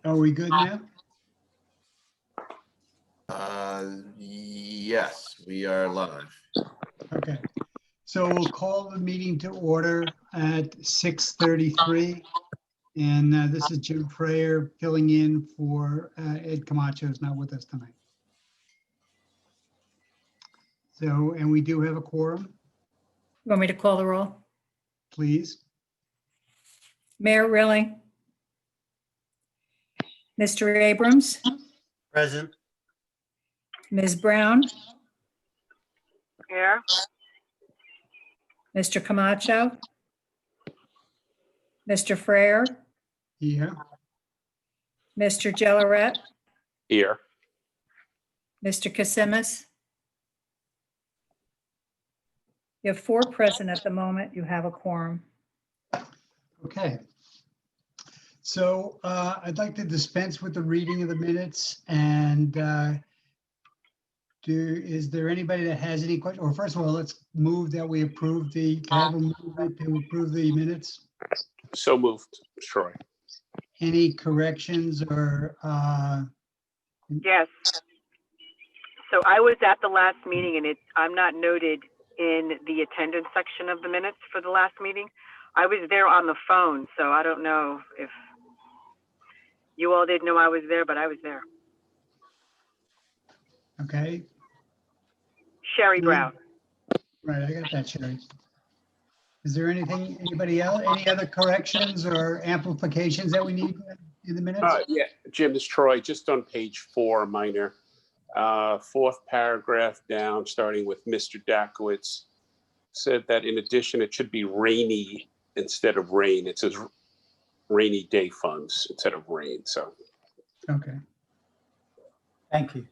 Are we good now? Yes, we are live. Okay. So we'll call the meeting to order at 6:33. And this is Jim Frayer filling in for Ed Camacho, who's not with us tonight. So, and we do have a quorum, Want me to call the roll? please. Mayor Rilling? Mr. Abrams? Present. Ms. Brown? Here. Mr. Camacho? Mr. Frayer? Here. Mr. Jelleret? Here. Mr. Kasimis? You have 4 present at the moment. You have a quorum. Okay. So I'd like to dispense with the reading of the minutes and is there anybody that has any questions? Or first of all, let's move that we approve the, can I have a movement to approve the minutes? So moved, Troy. Any corrections or, Yes. So I was at the last meeting and I'm not noted in the attendance section of the minutes for the last meeting. I was there on the phone, so I don't know if you all didn't know I was there, but I was there. okay, Sherry Brown. right, I got that, Sherry. Is there anything, anybody else, any other corrections or amplifications that we need in the minutes? Yeah, Jim, this is Troy, just on page 4, minor. 4th paragraph down, starting with Mr. Dakowitz, said that in addition, it should be rainy instead of rain. It says rainy day funds instead of rain, so. Okay. Thank you.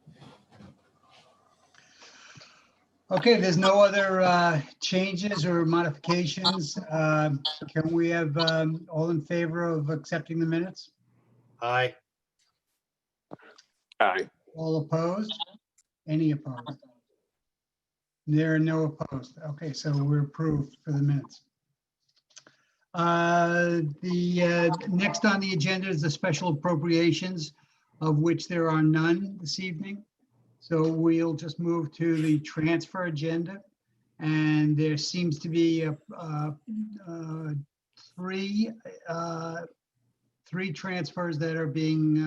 Okay, there's no other changes or modifications. Can we have all in favor of accepting the minutes? Aye. Aye. All opposed? Any opposed? There are no opposed. Okay, so we're approved for the minutes. Next on the agenda is the special appropriations, of which there are none this evening. So we'll just move to the transfer agenda. And there seems to be three transfers that are being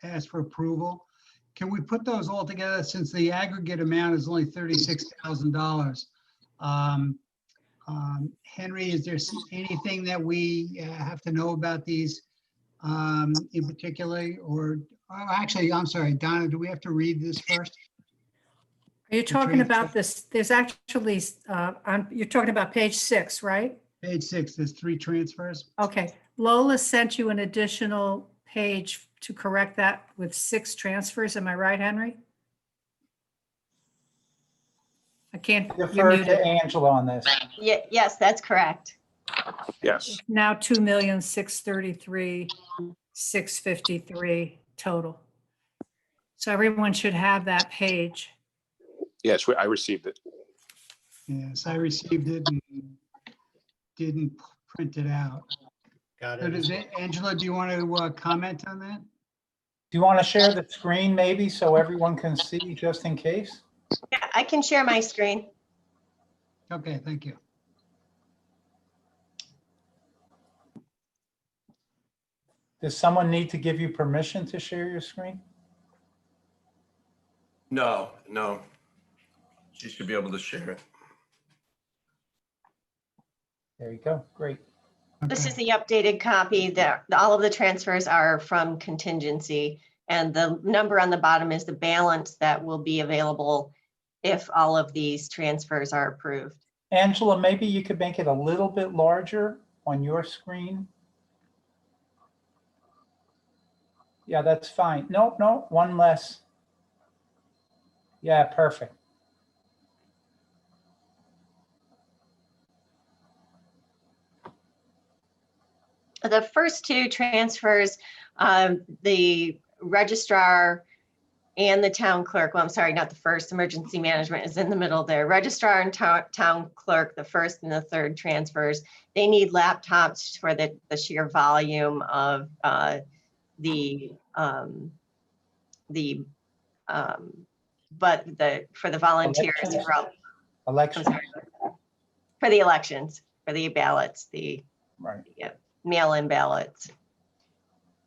asked for approval. Can we put those all together since the aggregate amount is only $36,000? Henry, is there anything that we have to know about these in particular? Or actually, I'm sorry, Donna, do we have to read this first? Are you talking about this? There's actually, you're talking about page 6, right? Page 6, there's 3 transfers. Okay. Lola sent you an additional page to correct that with 6 transfers. Am I right, Henry? I can't. Defer to Angela on this. Yes, that's correct. Yes. Now 2,633,653 total. So everyone should have that page. Yes, I received it. Yes, I received it and didn't print it out. Got So does Angela, do you want to comment on that? Do you want to share the screen maybe so everyone can see just in case? Yeah, I can share my screen. Okay, thank you. Does someone need to give you permission to share your screen? No. She should be able to share it. There you go. Great. This is the updated copy that all of the transfers are from contingency, and the number on the bottom is the balance that will be available if all of these transfers are approved. Angela, maybe you could make it a little bit larger on your screen. Yeah, that's fine. No, one less. Yeah, perfect. The first 2 transfers, the registrar and the town clerk, well, I'm sorry, not the first, emergency management is in the middle there. Registrar and town clerk, the first and the third transfers, they need laptops for the sheer volume of for the volunteers Elections? for all, I'm Election, sorry, for the elections, for the ballots, right. mail-in ballots.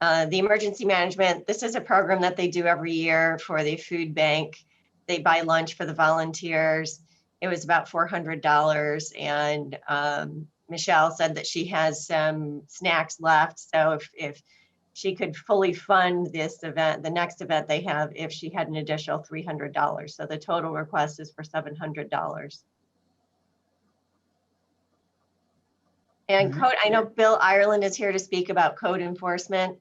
The emergency management, this is a program that they do every year for the food bank. They buy lunch for the volunteers. It was about $400, and Michelle said that she has some snacks left. So if she could fully fund this event, the next event they have, if she had an additional $300. So the total request is for $700. And Mhm. code, I know Bill Ireland is here to speak about code enforcement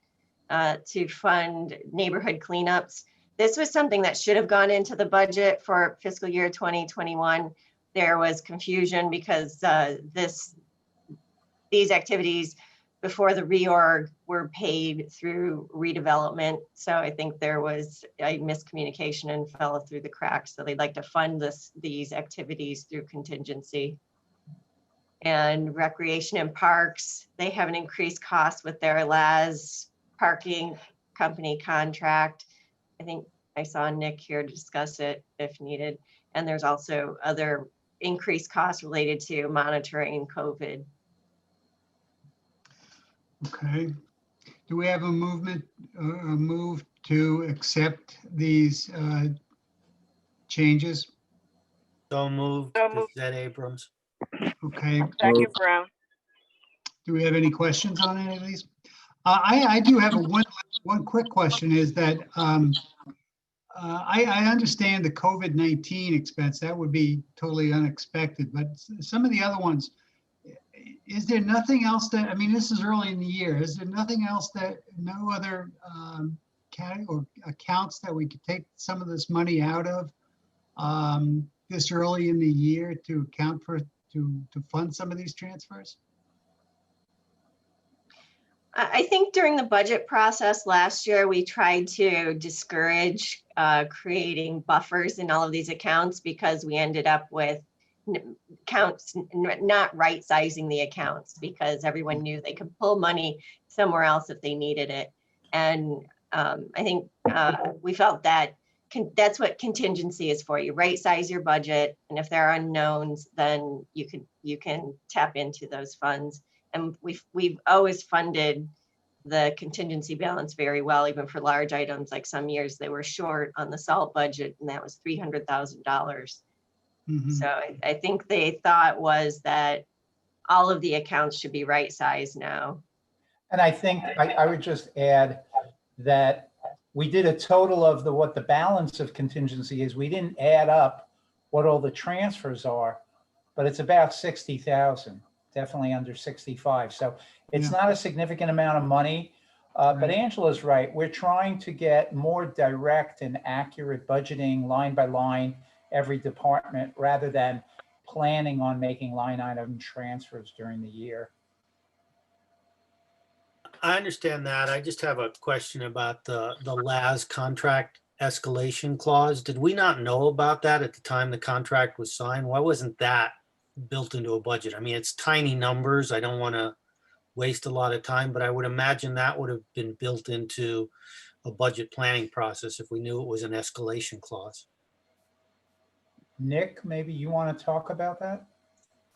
to fund neighborhood cleanups. This was something that should have gone into the budget for fiscal year 2021. There was confusion because these activities before the reorg were paid through redevelopment. So I think there was a miscommunication and fell through the cracks. So they'd like to fund these activities through contingency. And recreation and parks, they have an increased cost with their LAS parking company contract. I think I saw Nick here to discuss it if needed. And there's also other increased costs related to monitoring COVID. Okay. Do we have a move to accept these changes? So moved. So This moved. is Ed Abrams. Okay. Second, Brown. Do we have any questions on any of these? I do have one quick question is that I understand the COVID-19 expense. That would be totally unexpected, but some of the other ones, is there nothing else that, I mean, this is early in the year. Is there nothing else that, no other or accounts that we could take some of this money out of this early in the year to account for, to fund some of these transfers? I think during the budget process last year, we tried to discourage creating buffers in all of these accounts because we ended up with accounts not right sizing the accounts because everyone knew they could pull money somewhere else if they needed it. And I think we felt that that's what contingency is for. You right size your budget, and if there are unknowns, then you can tap into those funds. And we've always funded the contingency balance very well, even for large items. Like some years they were short on the salt budget, and that was $300,000. Mhm. So I think they thought was that all of the accounts should be right sized now. And I think I would just add that we did a total of what the balance of contingency is. We didn't add up what all the transfers are, but it's about 60,000, definitely under 65. So it's Yeah. not a significant amount of money. But Right. Angela's right. We're trying to get more direct and accurate budgeting line by line, every department, rather than planning on making line item transfers during the year. I understand that. I just have a question about the LAS contract escalation clause. Did we not know about that at the time the contract was signed? Why wasn't that built into a budget? I mean, it's tiny numbers. I don't want to waste a lot of time, but I would imagine that would have been built into a budget planning process if we knew it was an escalation clause. Nick, maybe you want to talk about that?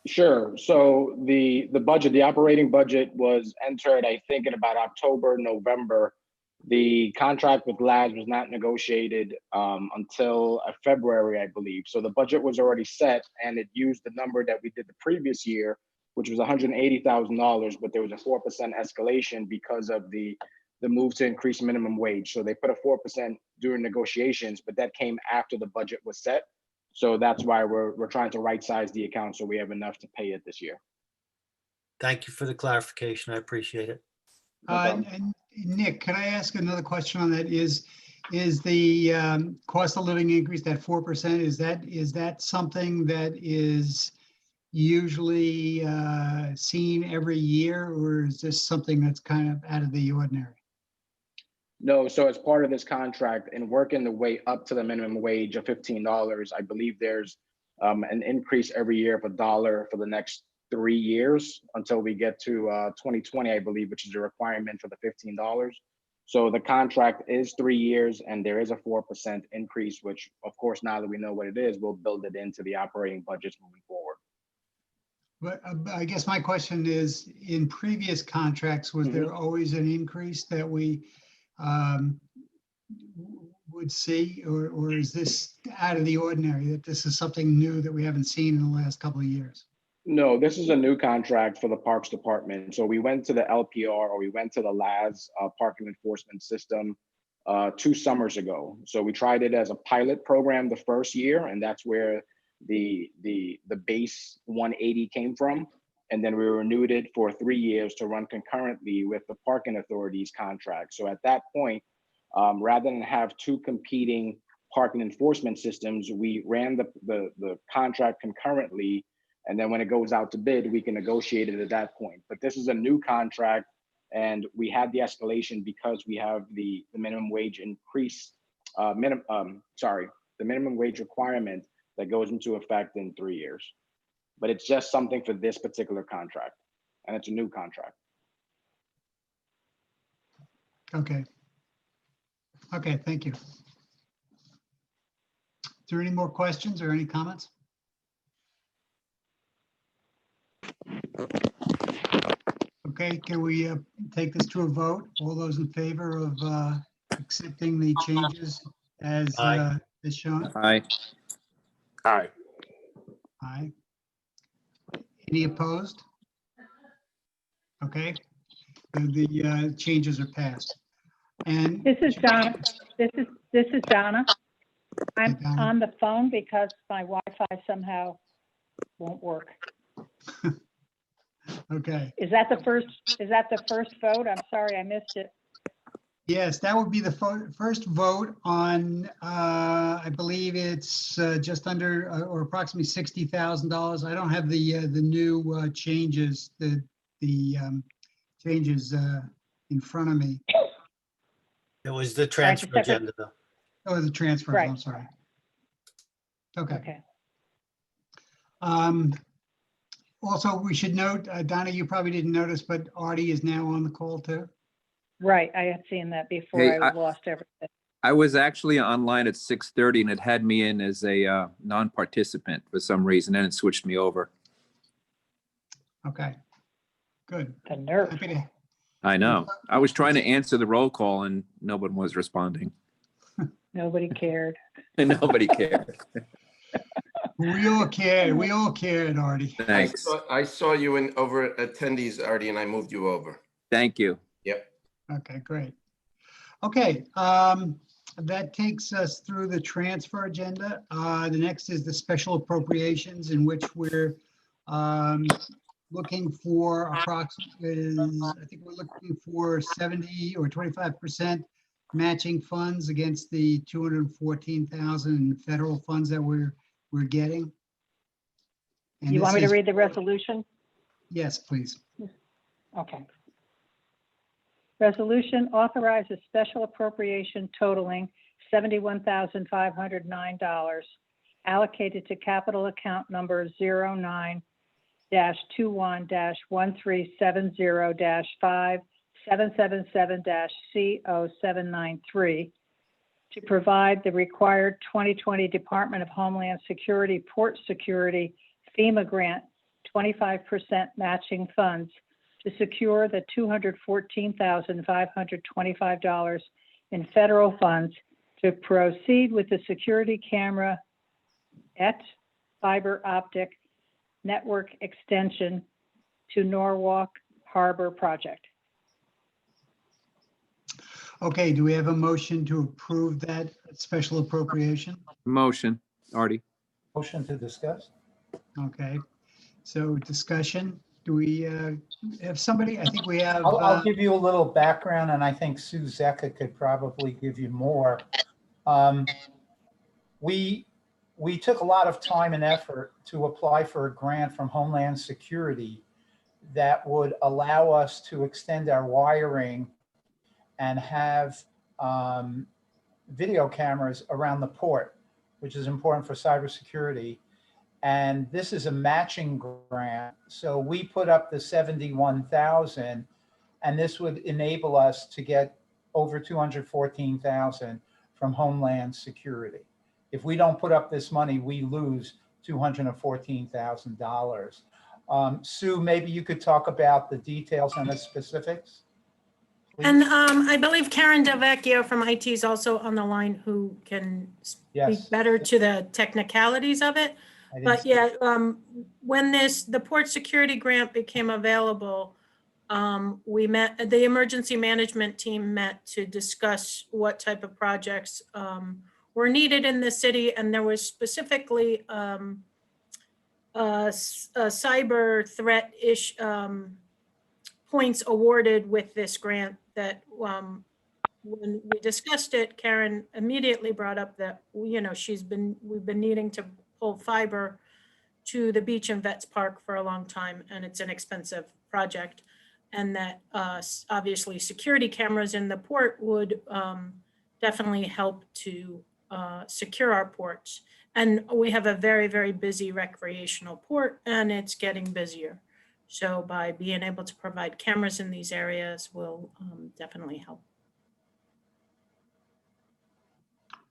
Sure. So the budget, the operating budget was entered, I think, in about October, November. The contract with LAS was not negotiated until February, I believe. So the budget was already set, and it used the number that we did the previous year, which was $180,000, but there was a 4% escalation because of the move to increase minimum wage. So they put a 4% during negotiations, but that came after the budget was set. So that's why we're trying to right size the account so we have enough to pay it this year. Thank you for the clarification. I appreciate it. No problem. And Nick, can I ask another question on that? Is the cost of living increase, that 4%, is that something that is usually seen every year, or is this something that's kind of out of the ordinary? No, so as part of this contract and working the way up to the minimum wage of $15, I believe there's an increase every year of $1 for the next 3 years until we get to 2020, I believe, which is a requirement for the $15. So the contract is 3 years and there is a 4% increase, which of course, now that we know what it is, we'll build it into the operating budgets moving forward. But I guess my question is, in previous contracts, was there always an increase that we would see, or is this out of the ordinary, that this is something new that we haven't seen in the last couple of years? No, this is a new contract for the Parks Department. So we went to the LPR, or we went to the LAS parking enforcement system 2 summers ago. So we tried it as a pilot program the first year, and that's where the base 180 came from. And then we renewed it for 3 years to run concurrently with the parking authority's contract. So at that point, rather than have 2 competing parking enforcement systems, we ran the contract concurrently. And then when it goes out to bid, we can negotiate it at that point. But this is a new contract, and we had the escalation because we have the minimum wage increase, the minimum wage requirement that goes into effect in 3 years. But it's just something for this particular contract, and it's a new contract. Okay. Okay, thank you. Is there any more questions or any comments? Okay, can we take this to a vote? All those in favor of accepting the changes as Aye. as shown? Aye. Aye. Aye. Any opposed? Okay, the changes are passed. And This is Donna. This is Donna. I'm Donna. on the phone because my Wi-Fi somehow won't work. okay, Is that the first vote? I'm sorry, I missed it. yes, that would be the first vote on, I believe it's just under or approximately $60,000. I don't have the new changes, the changes in front of me. It was the transfer separate- agenda though. Oh, the transfers, I'm Right. sorry. Okay. Okay. Also, we should note, Donna, you probably didn't notice, but Artie is now on the call too. Right, I had seen that before. Hey, I lost everything. I was actually online at 6:30 and it had me in as a non-participant for some reason, and it switched me over. Okay, good. The nerve. Happy to, I know. I was trying to answer the roll call and no one was responding. Nobody cared. And nobody cared. we all cared, Artie. Thanks. I saw you in over attendees, Artie, and I moved you over. Thank you. Yep. Okay, great. Okay, that takes us through the transfer agenda. The next is the special appropriations, in which we're looking for approximately, I think we're looking for 70 or 25% matching funds against the 214,000 federal funds that we're getting. And You want me this to is- read the resolution? Yes, please. Okay. Resolution authorizes special appropriation totaling $71,509 allocated to capital account number 09-21-1370-5777-C0793 to provide the required 2020 Department of Homeland Security Port Security FEMA grant 25% matching funds to secure the $214,525 in federal funds to proceed with the security camera at fiber optic network extension to Norwalk Harbor project. Okay, do we have a motion to approve that special appropriation? Motion, Artie. Motion to discuss? Okay, so discussion, do we have somebody? I think we have, I'll give you a little background, and I think Sue Zecca could probably give you more. We took a lot of time and effort to apply for a grant from Homeland Security that would allow us to extend our wiring and have video cameras around the port, which is important for cybersecurity. And this is a matching grant. So we put up the 71,000, and this would enable us to get over 214,000 from Homeland Security. If we don't put up this money, we lose $214,000. Sue, maybe you could talk about the details and the specifics? please? And I believe Karen Delvecchio from IT is also on the line who can speak Yes. better to the technicalities of it. I didn't But see- yeah, when the port security grant became available, the emergency management team met to discuss what type of projects were needed in the city. And there was specifically a cyber threat points awarded with this grant that when we discussed it, Karen immediately brought up that, we've been needing to pull fiber to the beach and Vets Park for a long time, and it's an expensive project. And that obviously security cameras in the port would definitely help to secure our ports. And we have a very, very busy recreational port, and it's getting busier. So by being able to provide cameras in these areas will definitely help.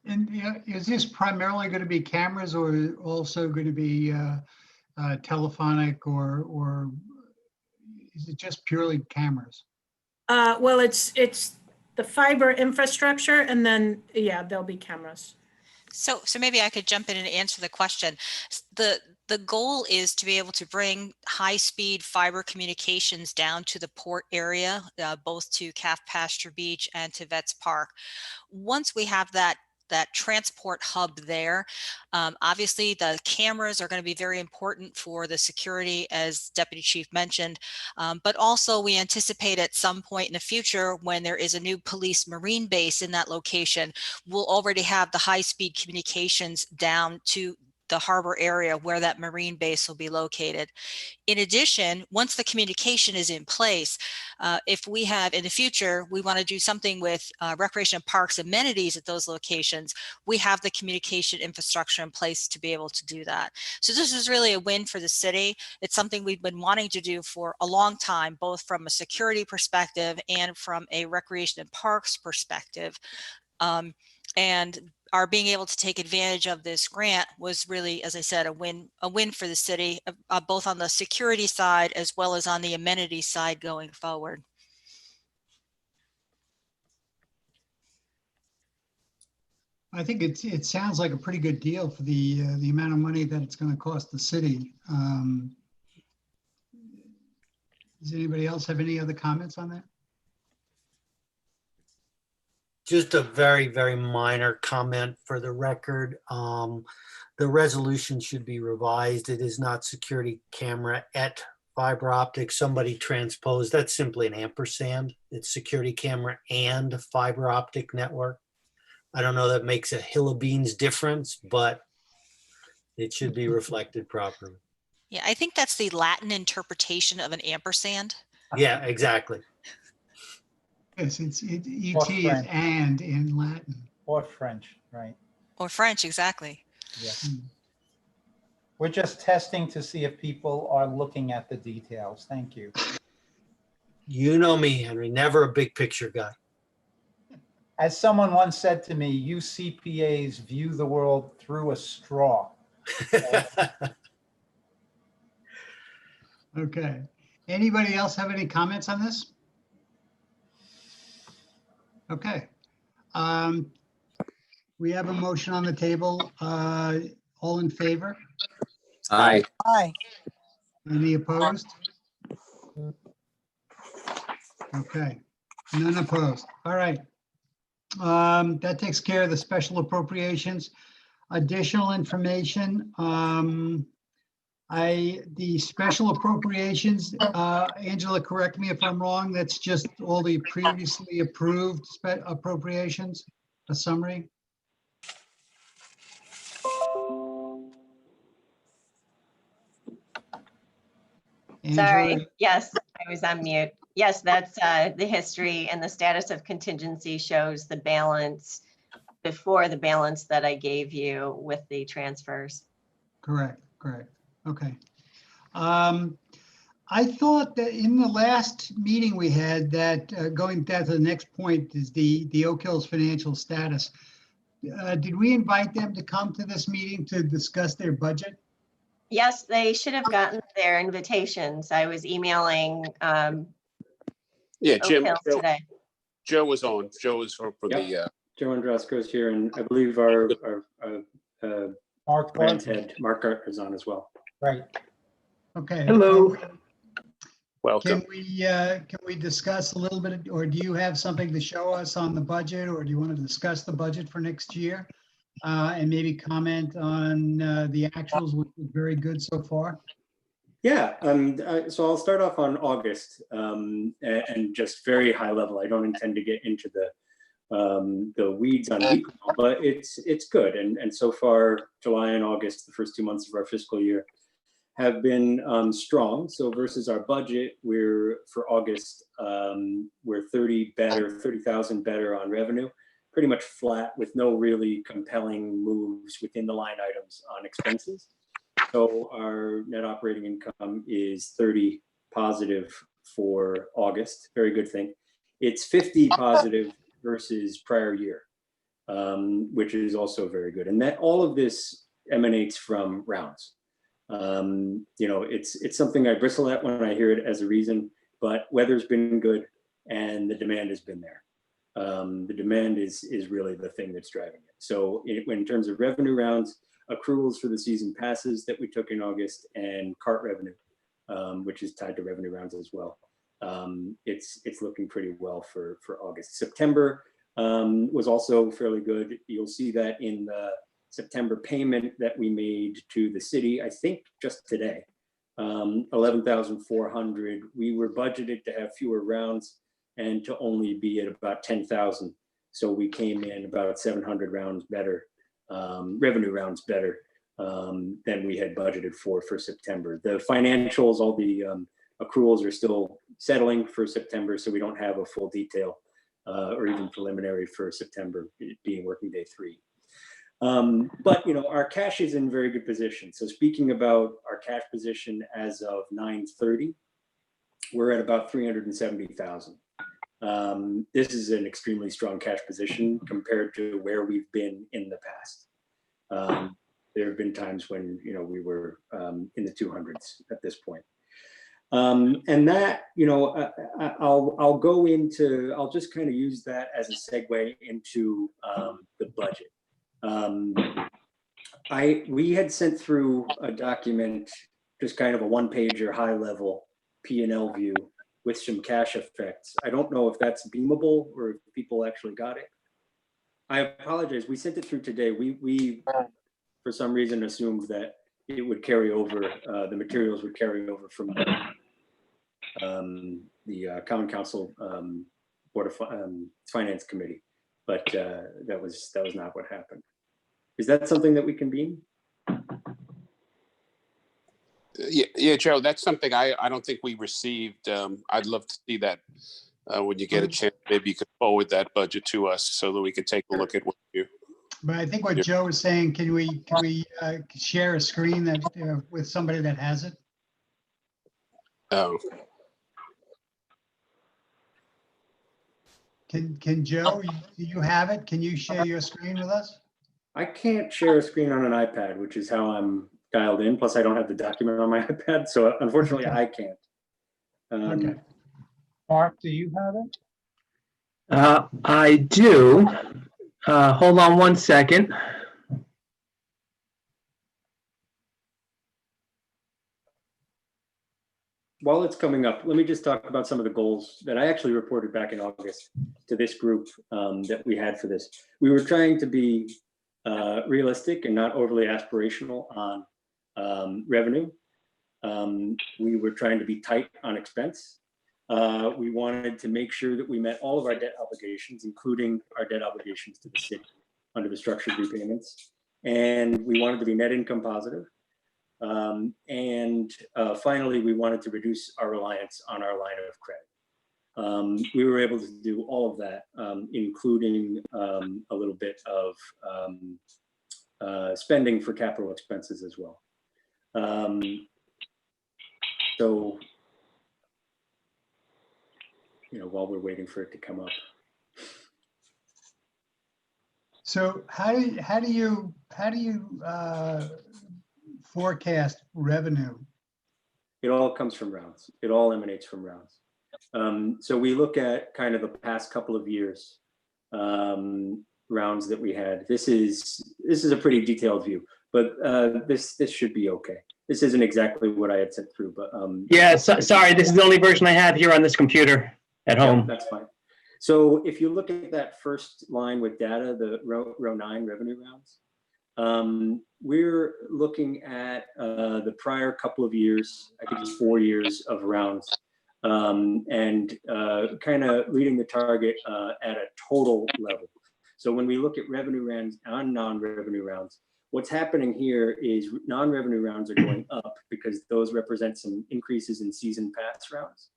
And is this primarily going to be cameras or also going to be telephonic or is it just purely cameras? Well, it's the fiber infrastructure, and then, yeah, there'll be cameras. So maybe I could jump in and answer the question. The goal is to be able to bring high-speed fiber communications down to the port area, both to Calf Pasture Beach and to Vets Park. Once we have that transport hub there, obviously the cameras are going to be very important for the security, as Deputy Chief mentioned, but also we anticipate at some point in the future when there is a new police marine base in that location, we'll already have the high-speed communications down to the harbor area where that marine base will be located. In addition, once the communication is in place, if we have in the future, we want to do something with recreation and parks amenities at those locations, we have the communication infrastructure in place to be able to do that. So this is really a win for the city. It's something we've been wanting to do for a long time, both from a security perspective and from a recreation and parks perspective. And our being able to take advantage of this grant was really, as I said, a win for the city, both on the security side as well as on the amenity side going forward. I think it sounds like a pretty good deal for the amount of money that it's going to cost the city. Does anybody else have any other comments on that? Just a very, very minor comment for the record. The resolution should be revised. It is not security camera at fiber optic. Somebody transposed, that's simply an ampersand. It's security camera and fiber optic network. I don't know that makes a hill of beans difference, but it should be reflected properly. Yeah, I think that's the Latin interpretation of an ampersand. Yeah, exactly. Yes, ET Or is French. and in Latin. Or French, right? Or French, exactly. Yeah. We're just testing to see if people are looking at the details. Thank you. You know me, Henry, never a big picture guy. As someone once said to me, you CPAs view the world through a straw. Okay. Anybody else have any comments on this? Okay. We have a motion on the table. All in favor? Aye. Aye. Any opposed? Okay, none opposed. All right. That takes care of the special appropriations. Additional information. The special appropriations, Angela, correct me if I'm wrong, that's just all the previously approved appropriations, a summary? Sorry, Angela? yes, I was on mute. Yes, that's the history, and the status of contingency shows the balance before the balance that I gave you with the transfers. Correct, correct. Okay. I thought that in the last meeting we had that, going down to the next point is the Oak Hills financial status. Did we invite them to come to this meeting to discuss their budget? Yes, they should have gotten their invitations. I was emailing Yeah, Oak Jim, Hills today. Joe was on. Joe was for the, Joe Androsco's here, and I believe our Mark grant Barton. head, Mark Gart, is on as well. Right. Okay. Hello. welcome. Can we discuss a little bit, or do you have something to show us on the budget, or do you want to discuss the budget for next year? And maybe comment on the actuals, which was very good so far? Yeah, so I'll start off on August, and just very high level. I don't intend to get into the weeds on detail, but it's good. And so far, July and August, the first 2 months of our fiscal year, have been strong. So versus our budget, for August, we're 30,000 better on revenue, pretty much flat with no really compelling moves within the line items on expenses. So our net operating income is 30 positive for August, very good thing. It's 50 positive versus prior year, which is also very good. And that all of this emanates from rounds. It's something I bristle at when I hear it as a reason, but weather's been good and the demand has been there. The demand is really the thing that's driving it. So in terms of revenue rounds, accruals for the season passes that we took in August, and cart revenue, which is tied to revenue rounds as well. It's looking pretty well for August. September was also fairly good. You'll see that in the September payment that we made to the city, I think just today, 11,400. We were budgeted to have fewer rounds and to only be at about 10,000. So we came in about 700 rounds better, revenue rounds better than we had budgeted for September. The financials, all the accruals are still settling for September, so we don't have a full detail or even preliminary for September, being working day 3. But our cash is in very good position. So speaking about our cash position as of 9/30, we're at about 370,000. This is an extremely strong cash position compared to where we've been in the past. There have been times when we were in the 200s at this point. And that, I'll just kind of use that as a segue into the budget. We had sent through a document, just kind of a one-pager, high-level P&L view with some cash effects. I don't know if that's beamable or if people actually got it. I apologize. We sent it through today. We for some reason assumed that it would carry over. The materials would carry over from the Common Council Board of Finance Committee, but that was not what happened. Is that something that we can beam? Yeah, Joe, that's something I don't think we received. I'd love to see that when you get a chance. Maybe you could forward that budget to us so that we could take a look at what you. But I think what Joe was saying, can we share a screen that with somebody that has it? Oh. Can Joe, do you have it? Can you share your screen with us? I can't share a screen on an iPad, which is how I'm dialed in. Plus, I don't have the document on my iPad, so unfortunately, I can't. Okay. Mark, do you have it? I do. Hold on one second. While it's coming up, let me just talk about some of the goals that I actually reported back in August to this group that we had for this. We were trying to be realistic and not overly aspirational on revenue. We were trying to be tight on expense. We wanted to make sure that we met all of our debt obligations, including our debt obligations to the city under the structured repayments. And we wanted to be net income positive. And finally, we wanted to reduce our reliance on our line of credit. We were able to do all of that, including a little bit of spending for capital expenses as well. So while we're waiting for it to come up. So how do you forecast revenue? It all comes from rounds. It all emanates from rounds. So we look at kind of the past couple of years, rounds that we had. This is a pretty detailed view, but this should be okay. This isn't exactly what I had sent through, but Yeah, sorry, this is the only version I have here on this computer at home. that's fine. So if you look at that first line with data, the row 9 revenue rounds, we're looking at the prior couple of years, I think it's 4 years of rounds, and kind of leading the target at a total level. So when we look at revenue rounds on non-revenue rounds, what's happening here is non-revenue rounds are going up because those represent some increases in season pass rounds.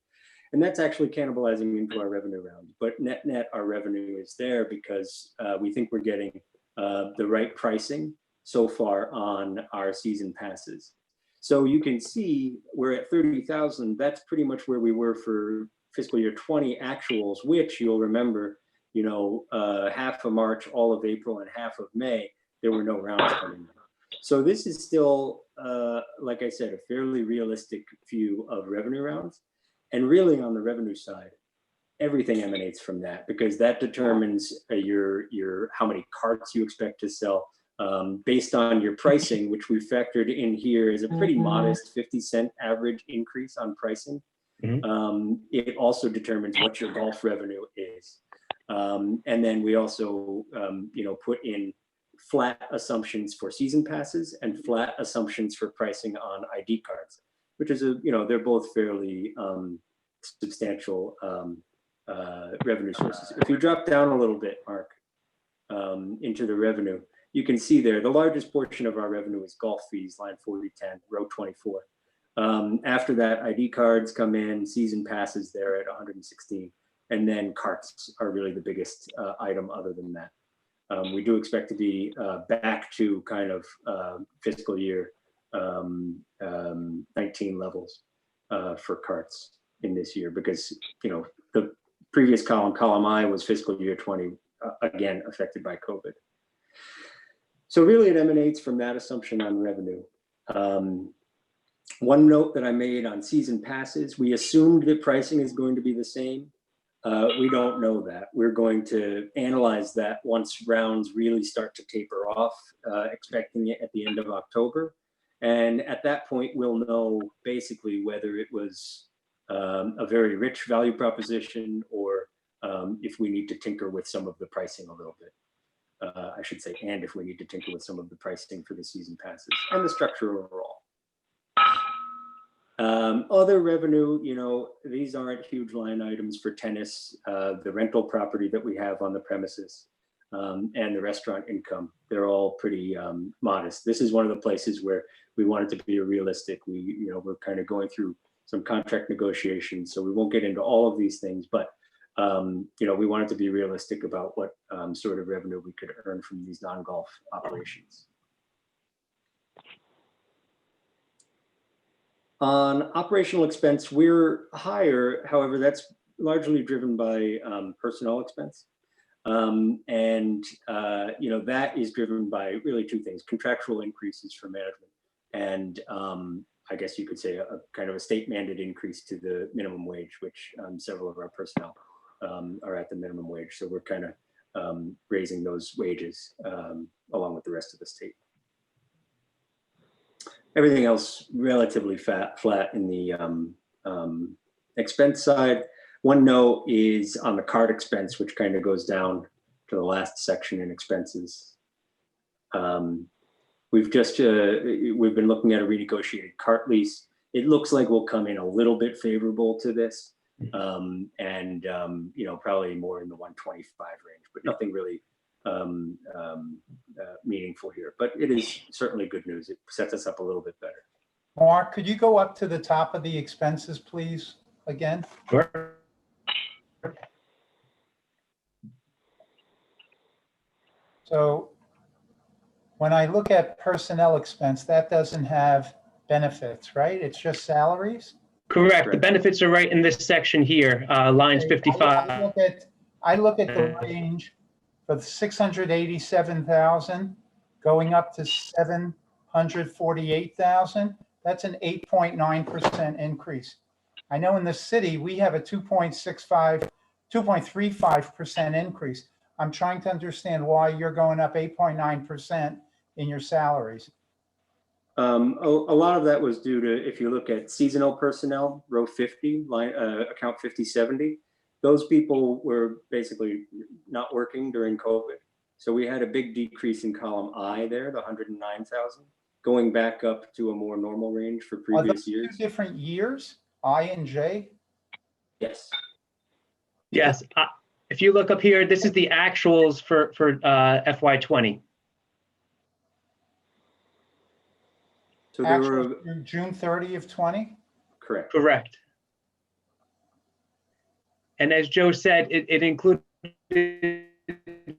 And that's actually cannibalizing into our revenue round. But net, our revenue is there because we think we're getting the right pricing so far on our season passes. So you can see we're at 30,000. That's pretty much where we were for fiscal year 20 actuals, which you'll remember, half of March, all of April, and half of May, there were no rounds coming in. So this is still, like I said, a fairly realistic view of revenue rounds. And really on the revenue side, everything emanates from that because that determines your how many carts you expect to sell based on your pricing, which we factored in here is a pretty modest 50-cent average increase on pricing. It also determines what your golf revenue is. And then we also, put in flat assumptions for season passes and flat assumptions for pricing on ID cards, which is they're both fairly substantial revenue sources. If you drop down a little bit, Mark, into the revenue, you can see there the largest portion of our revenue is golf fees, line 4010, row 24. After that, ID cards come in, season passes there at 116, and then carts are really the biggest item other than that. We do expect to be back to kind of fiscal year 19 levels for carts in this year because, the previous column I was fiscal year 20, again, affected by COVID. So really it emanates from that assumption on revenue. One note that I made on season passes, we assumed that pricing is going to be the same. We don't know that. We're going to analyze that once rounds really start to taper off, expecting it at the end of October. And at that point, we'll know basically whether it was a very rich value proposition or if we need to tinker with some of the pricing a little bit. I should say, and if we need to tinker with some of the pricing for the season passes and the structure overall. Other revenue, these aren't huge line items for tennis, the rental property that we have on the premises, and the restaurant income. They're all pretty modest. This is one of the places where we wanted to be realistic. We're kind of going through some contract negotiations, so we won't get into all of these things, but we wanted to be realistic about what sort of revenue we could earn from these non-golf operations. On operational expense, we're higher. However, that's largely driven by personnel expense. That is driven by really two things: contractual increases for management and I guess you could say a kind of a state mandated increase to the minimum wage, which several of our personnel are at the minimum wage. So we're kind of raising those wages along with the rest of the state. Everything else relatively flat in the expense side. One note is on the card expense, which kind of goes down to the last section in expenses. We've been looking at a renegotiated cart lease. It looks like we'll come in a little bit favorable to this, probably more in the 125 range, but nothing really meaningful here. But it is certainly good news. It sets us up a little bit better. Mark, could you go up to the top of the expenses, please, again? Sure. So when I look at personnel expense, that doesn't have benefits, right? It's just salaries? Correct. The benefits are right in this section here, lines Okay, 55. I look at the range for the 687,000 going up to 748,000. That's an 8.9% increase. I know in the city, we have a 2.35% increase. I'm trying to understand why you're going up 8.9% in your salaries. A lot of that was due to, if you look at seasonal personnel, row 50, line, account 5070, those people were basically not working during COVID. So we had a big decrease in column I there, the 109,000, going back up to a more normal range for Are those previous two years. different years, I and J? Yes. Yes. If you look up here, this is the actuals for FY20. So there Actual were, through June 30 of 20? correct. Correct. And as Joe said, it included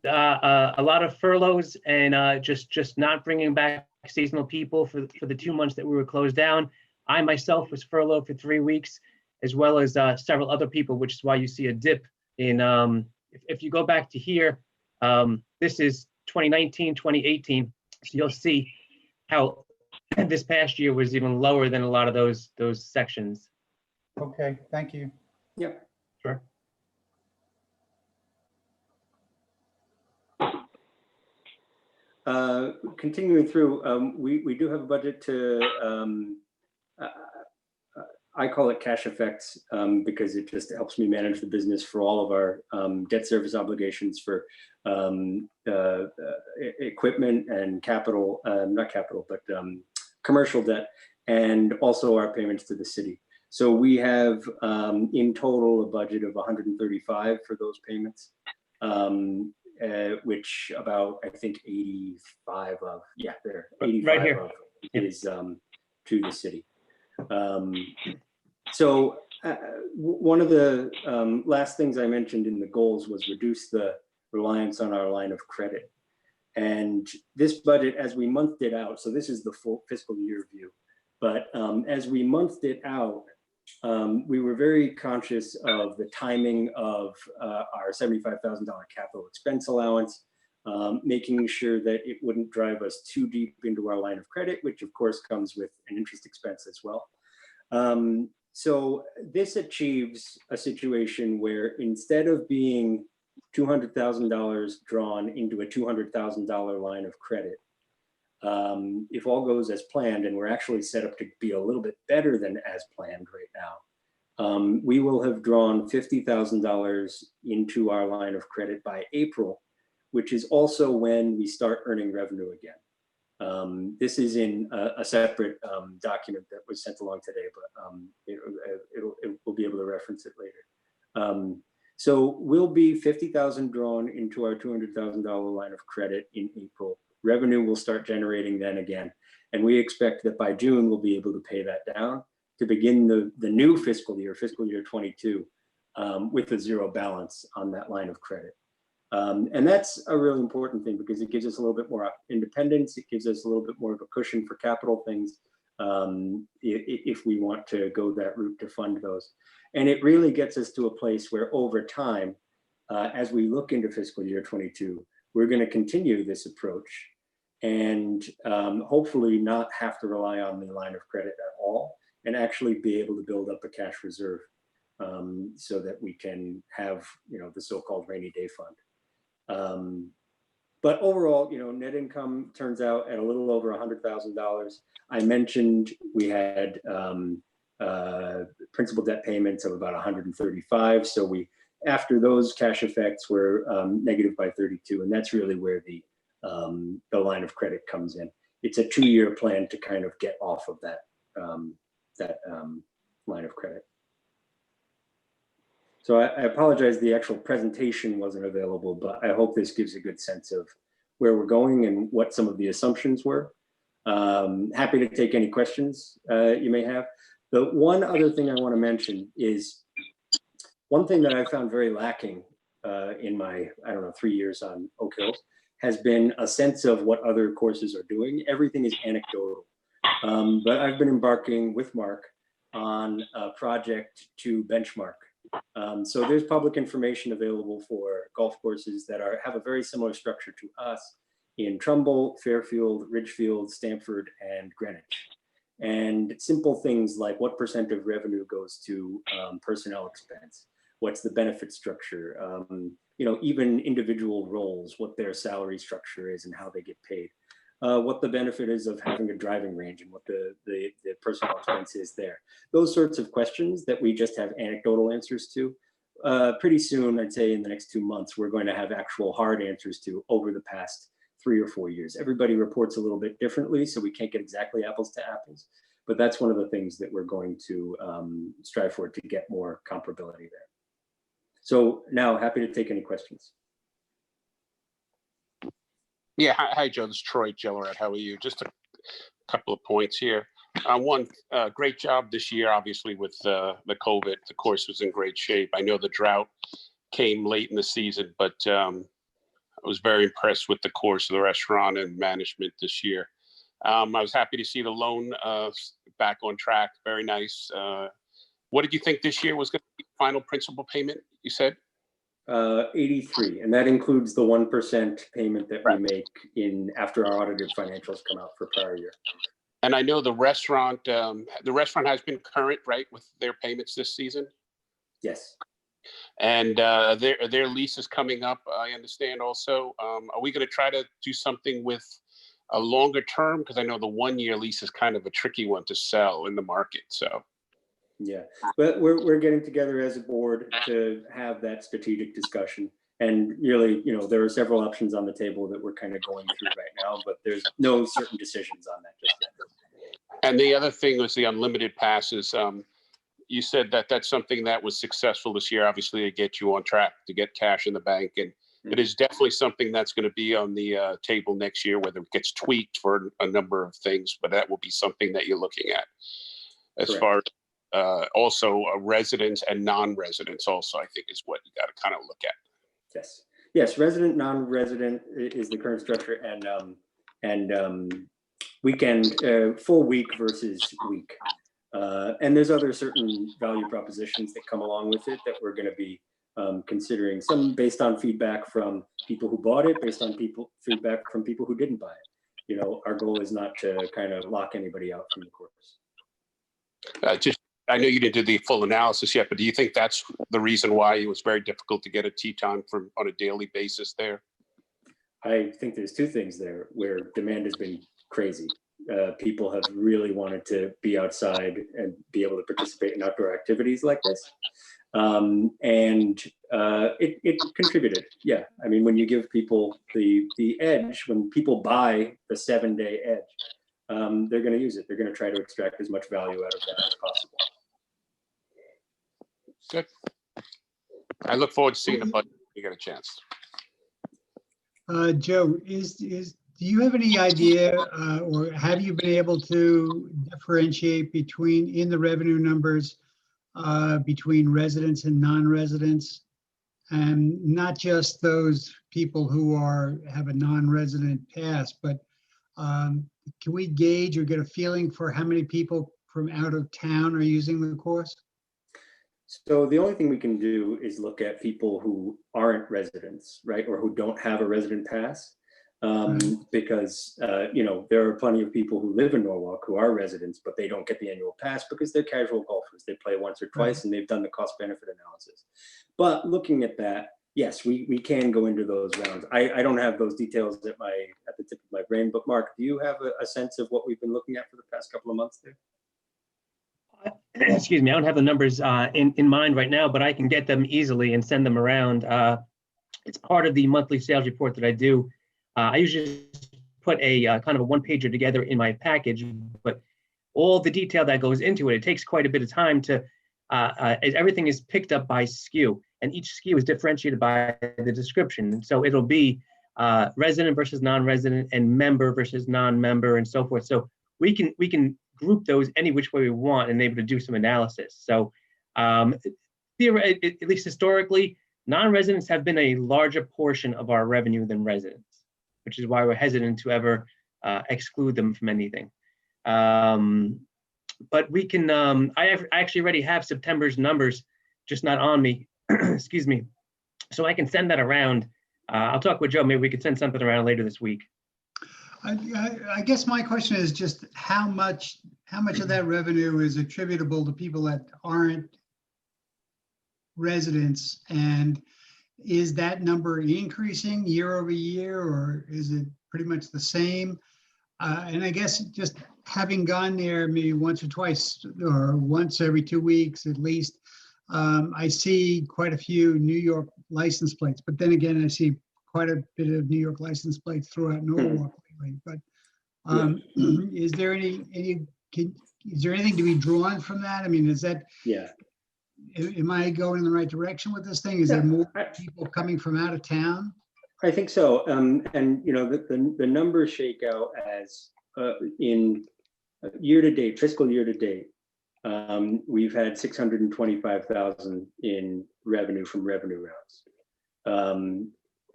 a lot of furloughs and just not bringing back seasonal people for the 2 months that we were closed down. I myself was furloughed for 3 weeks, as well as several other people, which is why you see a dip in, if you go back to here, this is 2019, 2018. So you'll see how this past year was even lower than a lot of those sections. Okay, thank you. Yep. Sure. Continuing through, we do have a budget to, I call it cash effects because it just helps me manage the business for all of our debt service obligations for equipment and capital, not capital, but commercial debt, and also our payments to the city. So we have in total a budget of 135 for those payments. Which about, I think 85 of, yeah, there, 85 right here. of is to the city. So one of the last things I mentioned in the goals was reduce the reliance on our line of credit. And this budget, as we monthed it out, so this is the full fiscal year view, but as we monthed it out, we were very conscious of the timing of our $75,000 capital expense allowance, making sure that it wouldn't drive us too deep into our line of credit, which of course comes with an interest expense as well. So this achieves a situation where instead of being $200,000 drawn into a $200,000 line of credit, if all goes as planned, and we're actually set up to be a little bit better than as planned right now, we will have drawn $50,000 into our line of credit by April, which is also when we start earning revenue again. This is in a separate document that was sent along today, but we'll be able to reference it later. So we'll be 50,000 drawn into our $200,000 line of credit in April. Revenue will start generating then again. And we expect that by June, we'll be able to pay that down to begin the new fiscal year 22, with a zero balance on that line of credit. And that's a really important thing because it gives us a little bit more independence. It gives us a little bit more of a cushion for capital things if we want to go that route to fund those. And it really gets us to a place where over time, as we look into fiscal year 22, we're going to continue this approach and hopefully not have to rely on the line of credit at all and actually be able to build up a cash reserve so that we can have, the so-called rainy day fund. But overall, net income turns out at a little over $100,000. I mentioned we had principal debt payments of about 135. So after those cash effects were negative by 32, and that's really where the line of credit comes in. It's a 2-year plan to kind of get off of that line of credit. So I apologize, the actual presentation wasn't available, but I hope this gives a good sense of where we're going and what some of the assumptions were. Happy to take any questions you may have. The one other thing I want to mention is one thing that I found very lacking in my, 3 years on Oak Hills has been a sense of what other courses are doing. Everything is anecdotal. But I've been embarking with Mark on a project to benchmark. So there's public information available for golf courses that have a very similar structure to us in Trumbull, Fairfield, Ridgefield, Stamford, and Greenwich. And simple things like what % of revenue goes to personnel expense, what's the benefit structure, even individual roles, what their salary structure is and how they get paid, what the benefit is of having a driving range and what the personnel expense is there. Those sorts of questions that we just have anecdotal answers to. Pretty soon, I'd say in the next 2 months, we're going to have actual hard answers to over the past 3 or 4 years. Everybody reports a little bit differently, so we can't get exactly apples to apples, but that's one of the things that we're going to strive for, to get more comparability there. So now, happy to take any questions. Yeah, hi, Joe. This is Troy Gillerat. How are you? Just a couple of points here. One, great job this year, obviously, with the COVID. The course was in great shape. I know the drought came late in the season, but I was very impressed with the course of the restaurant and management this year. I was happy to see the loan back on track. Very nice. What did you think this year was going to be the final principal payment, you said? 83, and that includes the 1% payment that we make after our audited financials come out for prior year. And I know the restaurant has been current, right, with their payments this season? Yes. And their lease is coming up, I understand also. Are we going to try to do something with a longer term? Because I know the 1-year lease is kind of a tricky one to sell in the market, so. Yeah, but we're getting together as a board to have that strategic discussion. And really, there are several options on the table that we're kind of going through right now, but there's no certain decisions on that just yet. And the other thing was the unlimited passes. You said that that's something that was successful this year, obviously, to get you on track, to get cash in the bank. And it is definitely something that's going to be on the table next year, whether it gets tweaked for a number of things, but that will be something that you're looking at. As Correct. far as also residents and non-residents also, I think, is what you got to kind of look at. Yes, resident, non-resident is the current structure, and weekend, full week versus week. And there's other certain value propositions that come along with it that we're going to be considering, some based on feedback from people who bought it, based on feedback from people who didn't buy it. Our goal is not to kind of lock anybody out from the course. I know you didn't do the full analysis yet, but do you think that's the reason why it was very difficult to get a tee time on a daily basis there? I think there's two things there where demand has been crazy. People have really wanted to be outside and be able to participate in outdoor activities like this. And it contributed. Yeah, I mean, when you give people the edge, when people buy the 7-day edge, they're going to use it. They're going to try to extract as much value out of that as possible. Good. I look forward to seeing the budget when you get a chance. Joe, do you have any idea or have you been able to differentiate in the revenue numbers between residents and non-residents? And not just those people who have a non-resident pass, but can we gauge or get a feeling for how many people from out of town are using the course? So the only thing we can do is look at people who aren't residents, right, or who don't have a resident pass, because there are plenty of people who live in Norwalk who are residents, but they don't get the annual pass because they're casual golfers. They play once or twice, and they've done the cost-benefit analysis. But looking at that, yes, we can go into those rounds. I don't have those details at the tip of my brain, but Mark, do you have a sense of what we've been looking at for the past couple of months there? Excuse me, I don't have the numbers in mind right now, but I can get them easily and send them around. It's part of the monthly sales report that I do. I usually put a kind of a one-pager together in my package, but all the detail that goes into it, it takes quite a bit of time to, everything is picked up by SKU, and each SKU is differentiated by the description. And so it'll be resident versus non-resident and member versus non-member and so forth. So we can group those any which way we want and able to do some analysis. So at least historically, non-residents have been a larger portion of our revenue than residents, which is why we're hesitant to ever exclude them from anything. but we can, I actually already have September's numbers, just not on me, excuse me. So I can send that around. I'll talk with Joe, maybe we could send something around later this week. I guess my question is just how much of that revenue is attributable to people that aren't residents, and is that number increasing year over year, or is it pretty much the same? And I guess just having gone there maybe once or twice or once every 2 weeks at least, I see quite a few New York license plates, but then again, I see quite a bit of New York license plates throughout Norwalk lately. But is there anything to be drawn from that? I mean, is that, am I going in the right direction with this thing? Is there more people coming from out of town? I think so. And you know, the numbers shake out as in year to date, fiscal year to date, we've had 625,000 in revenue from revenue rounds.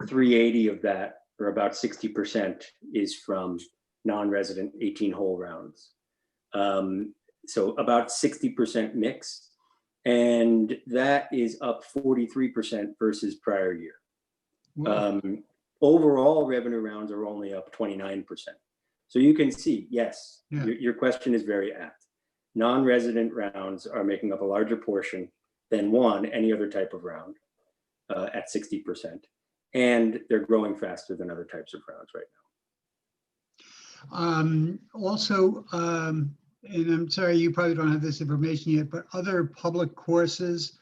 380 of that, or about 60%, is from non-resident 18-hole rounds. So about 60% mix, and that is up 43% versus prior year. Overall revenue rounds are only up 29%. So you can see, yes, your question is very apt. Non-resident rounds are making up a larger portion than any other type of round at 60%. And they're growing faster than other types of rounds right now. Also, and I'm sorry, you probably don't have this information yet, but other public courses,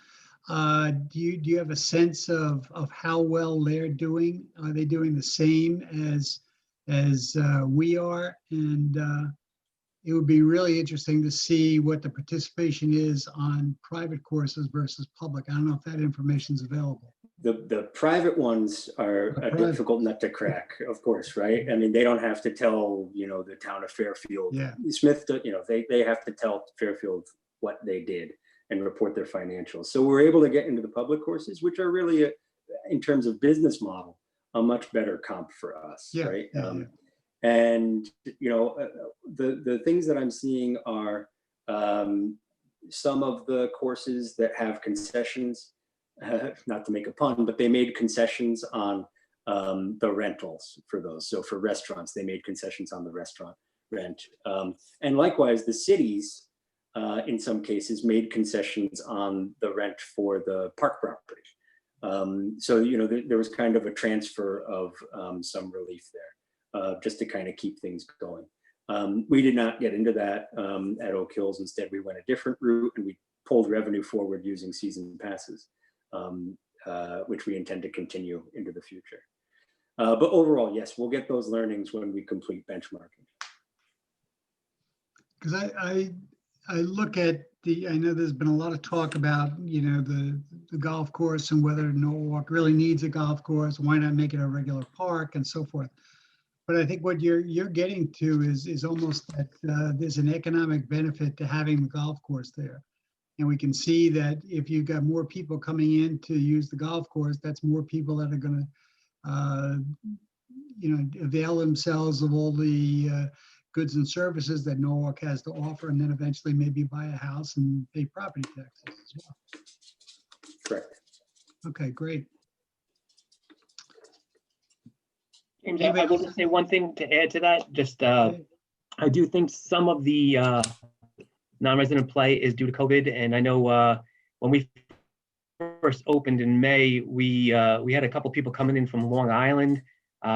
do you have a sense of how well they're doing? Are they doing the same as we are? And it would be really interesting to see what the participation is on private courses versus public. I don't know if that information is available. The private ones are a difficult nut to crack, of course, right? I mean, they don't have to tell, you know, the town of Fairfield, Smith, you know, they have to tell Fairfield what they did and report their financials. So we're able to get into the public courses, which are really, in terms of business model, a much better comp for us, right? And, you know, the things that I'm seeing are some of the courses that have concessions, not to make a pun, but they made concessions on the rentals for those. So for restaurants, they made concessions on the restaurant rent. And likewise, the cities, in some cases, made concessions on the rent for the park property. So, you know, there was kind of a transfer of some relief there, just to kind of keep things going. We did not get into that at Oak Hills. Instead, we went a different route, and we pulled revenue forward using season passes, which we intend to continue into the future. But overall, yes, we'll get those learnings when we complete benchmarking. Because I look at I know there's been a lot of talk about, you know, the golf course and whether Norwalk really needs a golf course, why not make it a regular park and so forth. But I think what you're getting to is almost that there's an economic benefit to having the golf course there. And we can see that if you've got more people coming in to use the golf course, that's more people that are going to, you know, avail themselves of all the goods and services that Norwalk has to offer, and then eventually maybe buy a house and pay property taxes as well. Correct. Okay, great. James, I will just say one thing to add to that. Just, I do think some of the non-resident play is due to COVID, and I know when we first opened in May, we had a couple people coming in from Long Island,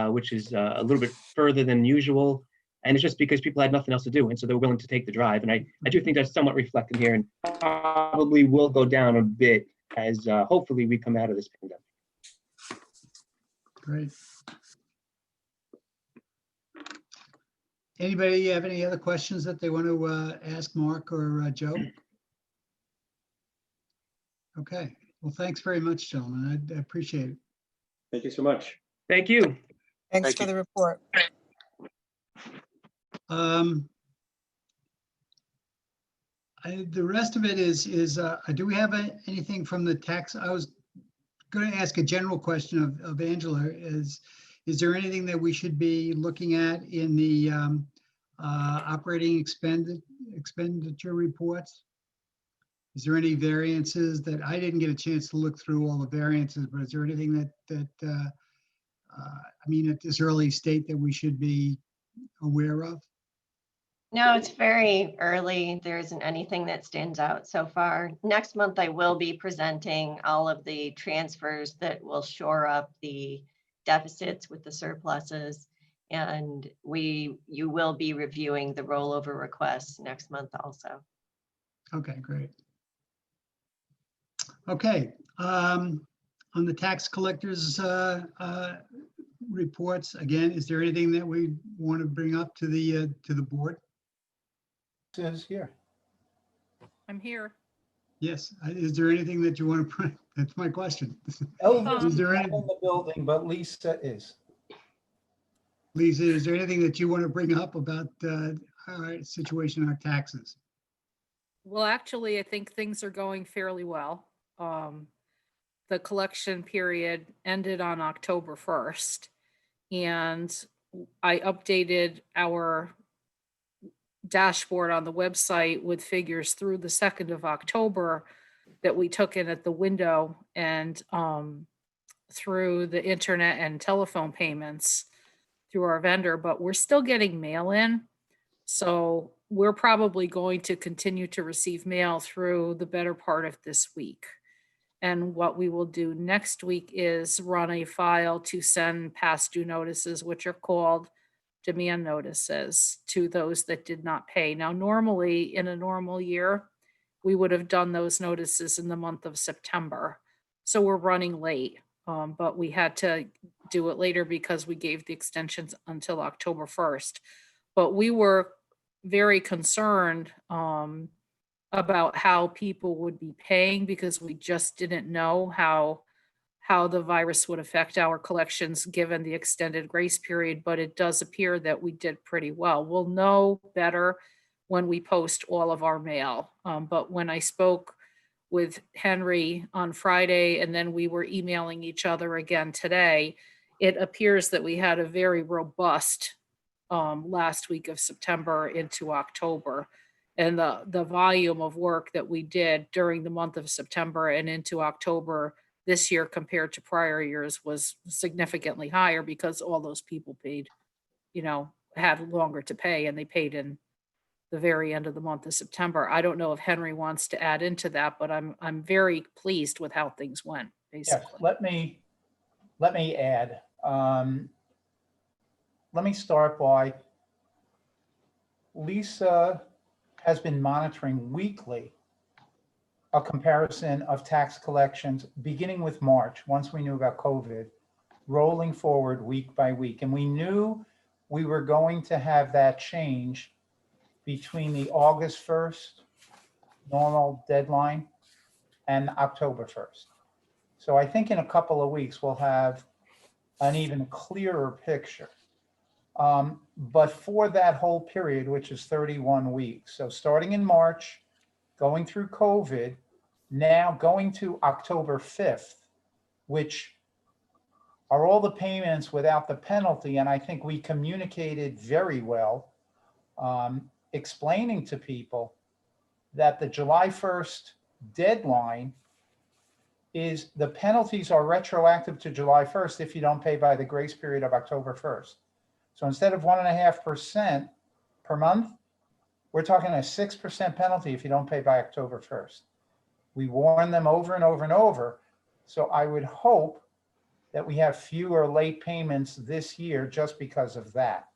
which is a little bit further than usual, and it's just because people had nothing else to do, and so they were willing to take the drive. And I do think that's somewhat reflected here, and probably will go down a bit as hopefully we come out of this pandemic. Great. Anybody have any other questions that they want to ask Mark or Joe? Okay. Well, thanks very much, gentlemen. I appreciate it. Thank you so much. Thank you. Thanks for the report. The rest of it is do we have anything from the tax? I was going to ask a general question of Angela. Is there anything that we should be looking at in the operating expenditure reports? Is there any variances that, I didn't get a chance to look through all the variances, but is there anything I mean, at this early state that we should be aware of? No, it's very early. There isn't anything that stands out so far. Next month, I will be presenting all of the transfers that will shore up the deficits with the surpluses. And you will be reviewing the rollover requests next month also. Okay, great. Okay, on the tax collectors reports, again, is there anything that we want to bring up to the board? Says here. I'm here. Yes, is there anything that you want to put? That's my question. Elvis Is is there not any, in the building, but Lisa is. Lisa, is there anything that you want to bring up about our situation on taxes? Well, actually, I think things are going fairly well. The collection period ended on October 1st, and I updated our dashboard on the website with figures through the 2nd of October that we took in at the window and through the internet and telephone payments through our vendor, but we're still getting mail in. So we're probably going to continue to receive mail through the better part of this week. And what we will do next week is run a file to send past due notices, which are called demand notices, to those that did not pay. Now, normally in a normal year, we would have done those notices in the month of September. So we're running late, but we had to do it later because we gave the extensions until October 1st. But we were very concerned about how people would be paying because we just didn't know how the virus would affect our collections given the extended grace period, but it does appear that we did pretty well. We'll know better when we post all of our mail. But when I spoke with Henry on Friday, and then we were emailing each other again today, it appears that we had a very robust last week of September into October. And the volume of work that we did during the month of September and into October this year compared to prior years was significantly higher because all those people paid, had longer to pay, and they paid in the very end of the month of September. I don't know if Henry wants to add into that, but I'm very pleased with how things went, basically. Yes, let me add. Let me start by Lisa has been monitoring weekly a comparison of tax collections beginning with March, once we knew about COVID, rolling forward week by week. And we knew we were going to have that change between the August 1st normal deadline and October 1st. So I think in a couple of weeks, we'll have an even clearer picture. But for that whole period, which is 31 weeks, so starting in March, going through COVID, now going to October 5th, which are all the payments without the penalty. And I think we communicated very well, explaining to people that the July 1st deadline is the penalties are retroactive to July 1st if you don't pay by the grace period of October 1st. So instead of 1.5% per month, we're talking a 6% penalty if you don't pay by October 1st. We warn them over and over and over. So I would hope that we have fewer late payments this year just because of that.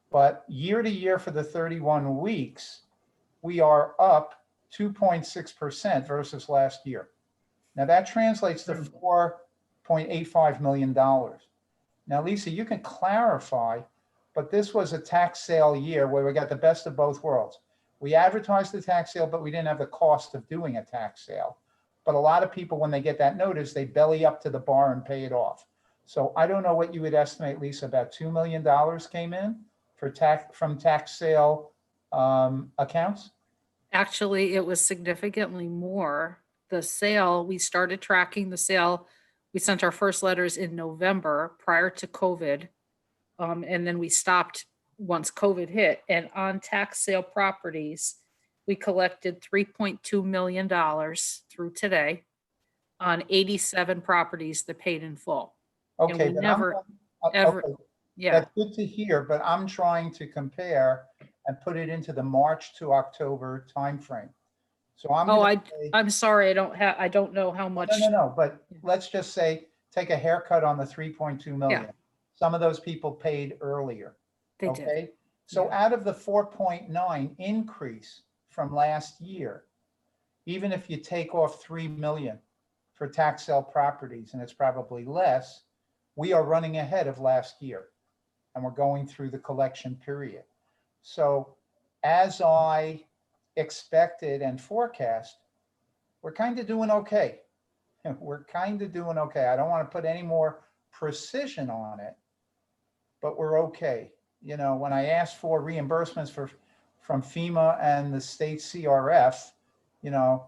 But year to year for the 31 weeks, we are up 2.6% versus last year. Now that translates to $4.85 million. Now, Lisa, you can clarify, but this was a tax sale year where we got the best of both worlds. We advertised the tax sale, but we didn't have the cost of doing a tax sale. But a lot of people, when they get that notice, they belly up to the bar and pay it off. So I don't know what you would estimate, Lisa, about $2 million came in for from tax sale accounts? Actually, it was significantly more. The sale, we started tracking the sale. We sent our first letters in November prior to COVID. And then we stopped once COVID hit. And on tax sale properties, we collected $3.2 million through today on 87 properties that paid in full. And Okay, we then never, okay, ever, yeah. that's good to hear, but I'm trying to compare and put it into the March to October timeframe. So I'm Oh, gonna say, I'm sorry, I don't know how much. no, but let's just say, take a haircut on the 3.2 million. Some of those people paid earlier. They did. Okay, so out of the 4.9 increase from last year, even if you take off 3 million for tax sale properties, and it's probably less, we are running ahead of last year, and we're going through the collection period. So as I expected and forecast, we're kind of doing okay. We're kind of doing okay. I don't want to put any more precision on it, but we're okay. You know, when I asked for reimbursements from FEMA and the state CRF, you know,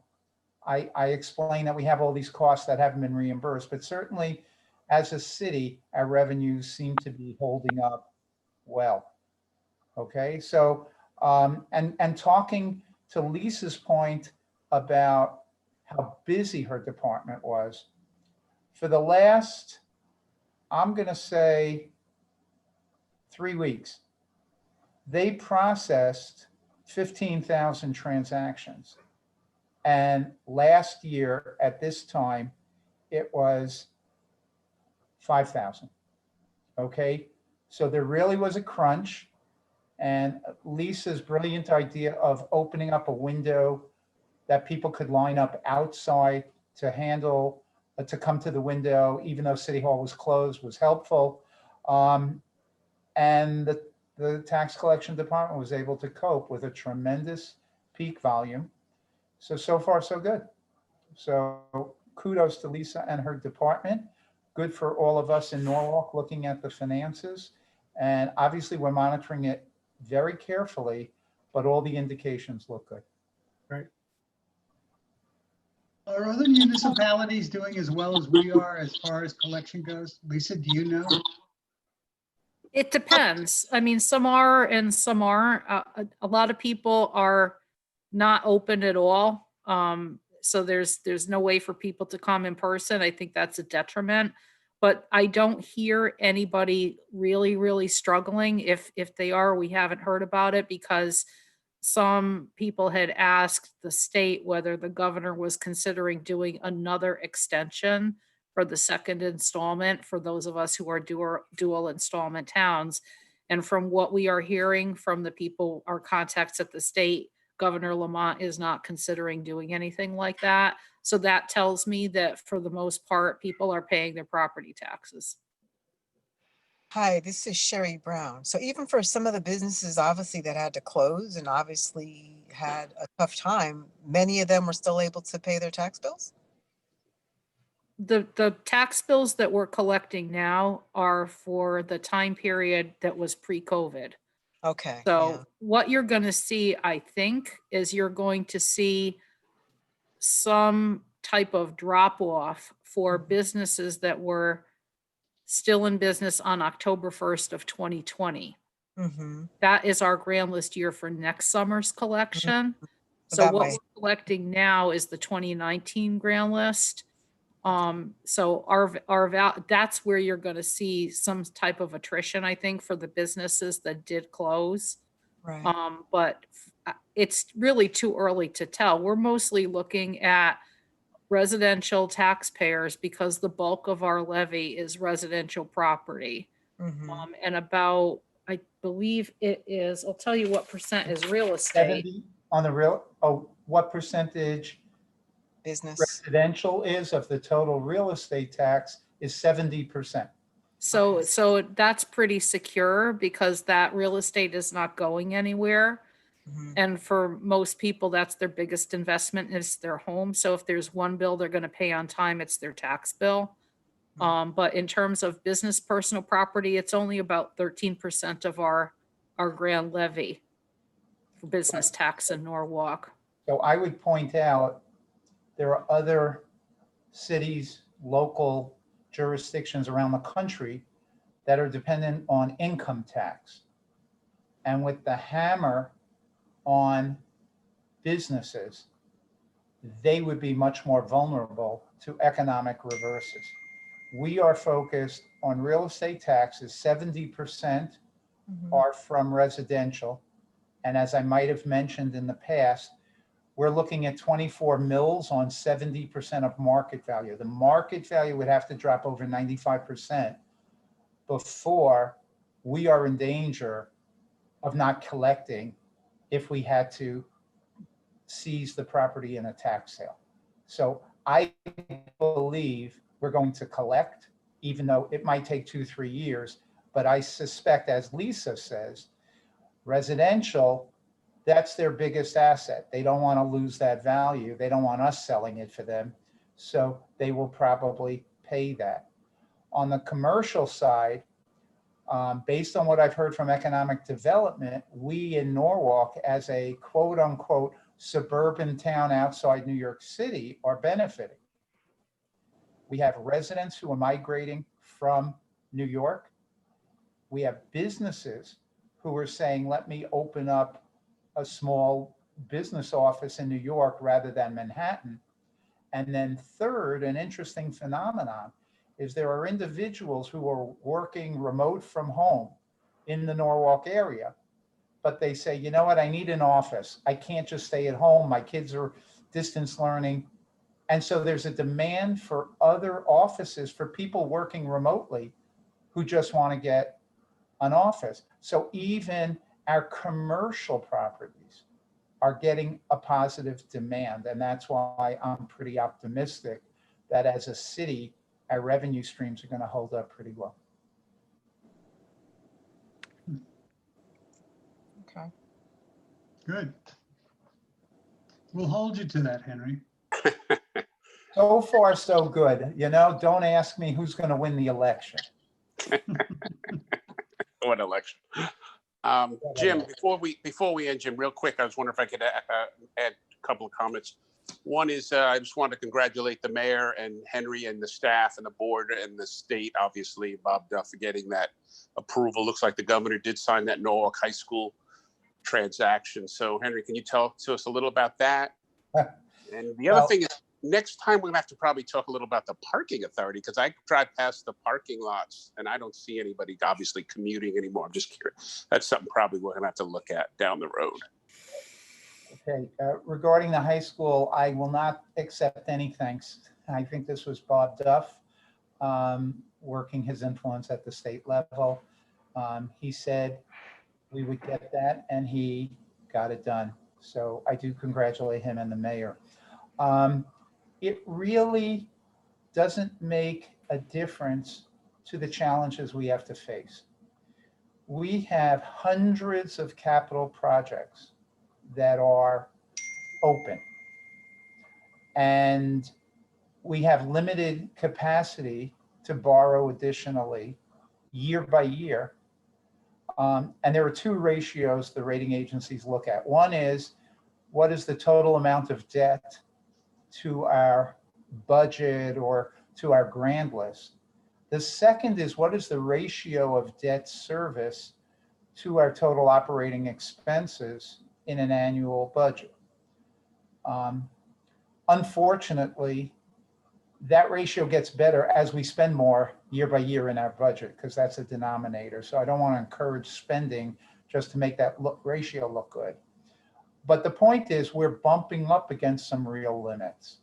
I explained that we have all these costs that haven't been reimbursed, but certainly as a city, our revenues seem to be holding up well. Okay, so, and talking to Lisa's point about how busy her department was, for the last, I'm gonna say 3 weeks, they processed 15,000 transactions. And last year at this time, it was 5,000. Okay, so there really was a crunch. And Lisa's brilliant idea of opening up a window that people could line up outside to handle, to come to the window, even though City Hall was closed, was helpful. And the tax collection department was able to cope with a tremendous peak volume. So far, so good. So kudos to Lisa and her department. Good for all of us in Norwalk looking at the finances. And obviously, we're monitoring it very carefully, but all the indications look good. Right. Are other municipalities doing as well as we are as far as collection goes? Lisa, do you know? It depends. I mean, some are and some aren't. A lot of people are not open at all. So there's no way for people to come in person. I think that's a detriment. But I don't hear anybody really struggling. If they are, we haven't heard about it, because some people had asked the state whether the governor was considering doing another extension for the second installment for those of us who are dual installment towns. And from what we are hearing from the people, our contacts at the state, Governor Lamont is not considering doing anything like that. So that tells me that for the most part, people are paying their property taxes. Hi, this is Sherry Brown. So even for some of the businesses, obviously, that had to close and obviously had a tough time, many of them were still able to pay their tax bills? The tax bills that we're collecting now are for the time period that was pre-COVID. Okay. So what you're going to see, I think, is you're going to see some type of drop off for businesses that were still in business on October 1st of 2020. Mm-hmm. That is our grand list year for next summer's collection. So That what way. we're collecting now is the 2019 grand list. So that's where you're going to see some type of attrition, I think, for the businesses that did close. Right. But it's really too early to tell. We're mostly looking at residential taxpayers because the bulk of our levy is residential property. Mm-hmm. And about, I believe it is, I'll tell you what percent is real estate. 70 on the real, what percentage Business. residential is of the total real estate tax is 70%. So that's pretty secure because that real estate is not going anywhere. Mm-hmm. And for most people, that's their biggest investment is their home. So if there's one bill they're going to pay on time, it's their tax bill. But in terms of business personal property, it's only about 13% of our grand levy for business tax in Norwalk. So I would point out there are other cities, local jurisdictions around the country that are dependent on income tax. And with the hammer on businesses, they would be much more vulnerable to economic reverses. We are focused on real estate taxes. 70% are from residential. And as I might have mentioned in the past, we're looking at 24 mills on 70% of market value. The market value would have to drop over 95% before we are in danger of not collecting if we had to seize the property in a tax sale. So I believe we're going to collect, even though it might take 2-3 years. But I suspect, as Lisa says, residential, that's their biggest asset. They don't want to lose that value. They don't want us selling it for them. So they will probably pay that. On the commercial side, based on what I've heard from economic development, we in Norwalk, as a quote unquote suburban town outside New York City, are benefiting. We have residents who are migrating from New York. We have businesses who are saying, let me open up a small business office in New York rather than Manhattan. And then third, an interesting phenomenon is there are individuals who are working remote from home in the Norwalk area, but they say, you know what, I need an office. I can't just stay at home. My kids are distance learning. And so there's a demand for other offices for people working remotely who just want to get an office. So even our commercial properties are getting a positive demand. And that's why I'm pretty optimistic that as a city, our revenue streams are going to hold up pretty well. Okay. Good. We'll hold you to that, Henry. So far, so good. You know, don't ask me who's going to win the election. What election? Jim, before we end, Jim, real quick, I was wondering if I could add a couple of comments. One is I just want to congratulate the mayor and Henry and the staff and the board and the state, obviously, Bob Duff, for getting that approval. Looks like the governor did sign that Norwalk High School transaction. So, Henry, can you tell to us a little about that? And the other thing is, next time we're going to have to probably talk a little about the parking authority, because I drive past the parking lots and I don't see anybody obviously commuting anymore. I'm just curious. That's something probably we're going to have to look at down the road. Okay, regarding the high school, I will not accept any thanks. I think this was Bob Duff working his influence at the state level. He said we would get that and he got it done. So I do congratulate him and the mayor. It really doesn't make a difference to the challenges we have to face. We have hundreds of capital projects that are open, and we have limited capacity to borrow additionally year by year. And there are two ratios the rating agencies look at. One is, what is the total amount of debt to our budget or to our grand list? The second is, what is the ratio of debt service to our total operating expenses in an annual budget? Unfortunately, that ratio gets better as we spend more year by year in our budget, because that's a denominator. So I don't want to encourage spending just to make that ratio look good. But the point is, we're bumping up against some real limits.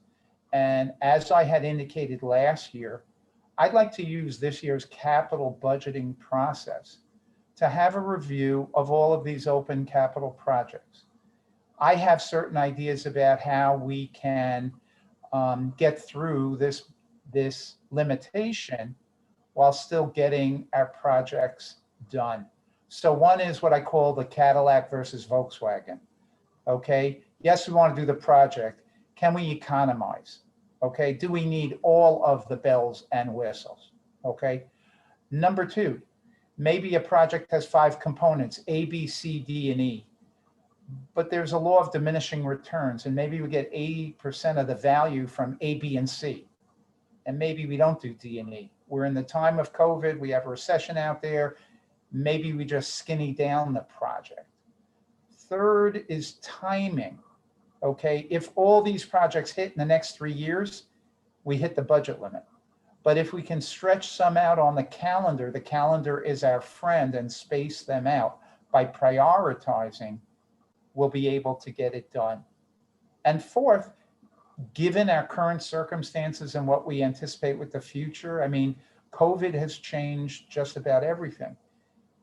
And as I had indicated last year, I'd like to use this year's capital budgeting process to have a review of all of these open capital projects. I have certain ideas about how we can get through this limitation while still getting our projects done. So one is what I call the Cadillac versus Volkswagen. Okay, yes, we want to do the project. Can we economize? Okay, do we need all of the bells and whistles? Okay, number two, maybe a project has 5 components, A, B, C, D, and E. But there's a law of diminishing returns, and maybe we get 80% of the value from A, B, and C. And maybe we don't do D and E. We're in the time of COVID, we have a recession out there. Maybe we just skinny down the project. Third is timing. Okay, if all these projects hit in the next 3 years, we hit the budget limit. But if we can stretch some out on the calendar is our friend, and space them out by prioritizing, we'll be able to get it done. And fourth, given our current circumstances and what we anticipate with the future, I mean, COVID has changed just about everything.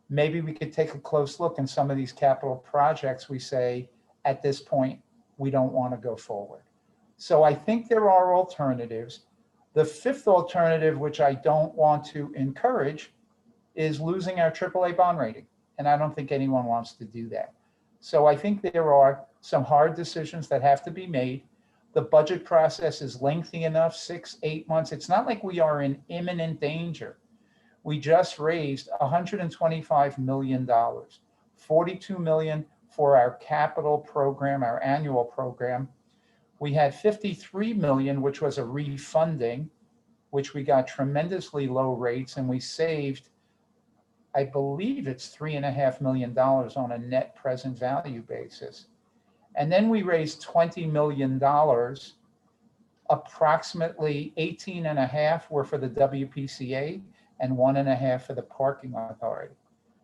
Maybe we could take a close look in some of these capital projects. We say, at this point, we don't want to go forward. So I think there are alternatives. The fifth alternative, which I don't want to encourage, is losing our AAA bond rating. And I don't think anyone wants to do that. So I think there are some hard decisions that have to be made. The budget process is lengthy enough, 6-8 months. It's not like we are in imminent danger. We just raised $125 million, $42 million for our capital program, our annual program. We had $53 million, which was a refunding, which we got tremendously low rates, and we saved, I believe it's $3.5 million on a net present value basis. And then we raised $20 million, approximately 18.5 were for the WPCA and 1.5 for the parking authority.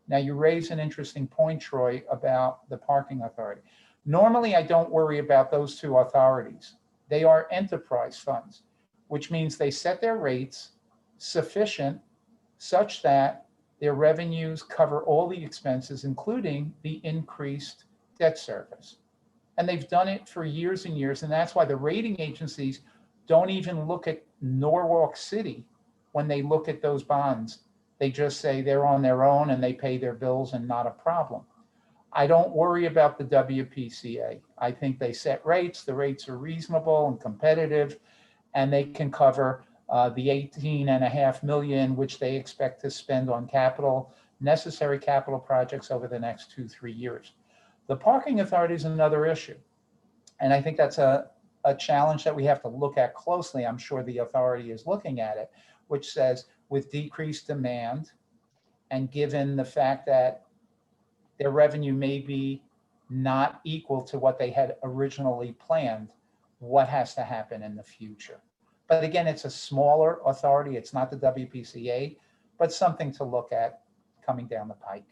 Now you raise an interesting point, Troy, about the parking authority. Normally, I don't worry about those two authorities. They are enterprise funds, which means they set their rates sufficient such that their revenues cover all the expenses, including the increased debt service. And they've done it for years and years. And that's why the rating agencies don't even look at Norwalk City when they look at those bonds. They just say they're on their own and they pay their bills and not a problem. I don't worry about the WPCA. I think they set rates. The rates are reasonable and competitive, and they can cover the $18.5 million, which they expect to spend on necessary capital projects over the next 2-3 years. The parking authority is another issue. And I think that's a challenge that we have to look at closely. I'm sure the authority is looking at it, which says with decreased demand and given the fact that their revenue may be not equal to what they had originally planned, what has to happen in the future? But again, it's a smaller authority. It's not the WPCA, but something to look at coming down the pike.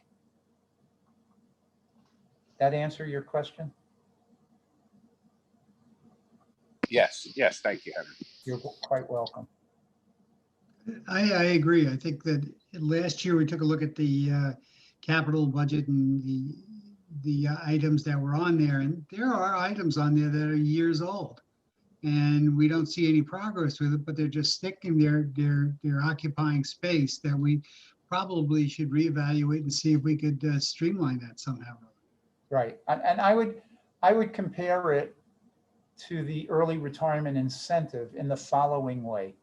That answer your question? Yes, yes, thank you, Henry. You're quite welcome. I agree. I think that last year we took a look at the capital budget and the items that were on there, and there are items on there that are years old, and we don't see any progress with it, but they're just sticking there. They're occupying space that we probably should reevaluate and see if we could streamline that somehow. Right, and I would compare it to the early retirement incentive in the following way.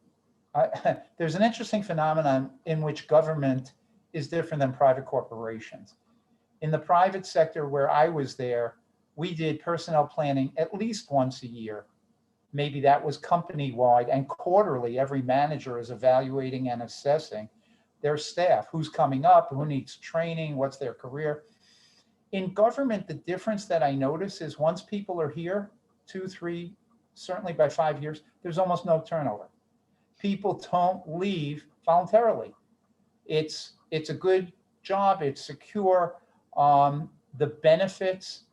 There's an interesting phenomenon in which government is different than private corporations. In the private sector where I was there, we did personnel planning at least once a year. Maybe that was company-wide, and quarterly, every manager is evaluating and assessing their staff, who's coming up, who needs training, what's their career. In government, the difference that I notice is once people are here, 2, 3, certainly by 5 years, there's almost no turnover. People don't leave voluntarily. It's a good job, it's secure. The benefits,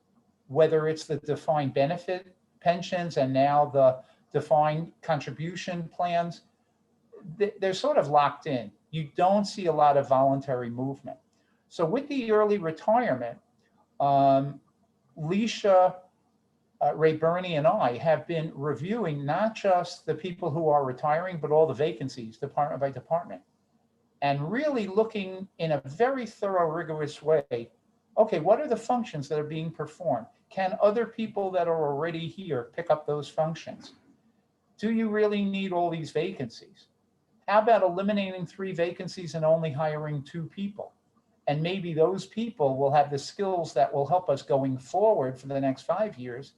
whether it's the defined benefit pensions and now the defined contribution plans, they're sort of locked in. You don't see a lot of voluntary movement. So with the early retirement, Leisha, Ray Burney and I have been reviewing not just the people who are retiring, but all the vacancies department by department, and really looking in a very thorough, rigorous way. Okay, what are the functions that are being performed? Can other people that are already here pick up those functions? Do you really need all these vacancies? How about eliminating 3 vacancies and only hiring 2 people? And maybe those people will have the skills that will help us going forward for the next 5 years,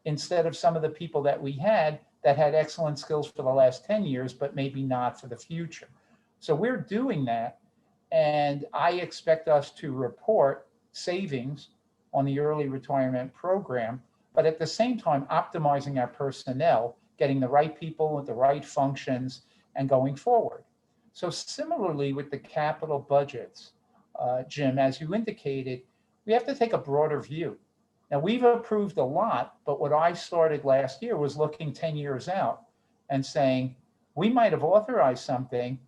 instead of some of the people that we had that had excellent skills for the last 10 years, but maybe not for the future. So we're doing that. And I expect us to report savings on the early retirement program but at the same time, optimizing our personnel, getting the right people with the right functions and going forward. So similarly with the capital budgets, Jim, as you indicated, we have to take a broader view. Now, we've approved a lot, but what I started last year was looking 10 years out and saying, we might have authorized something,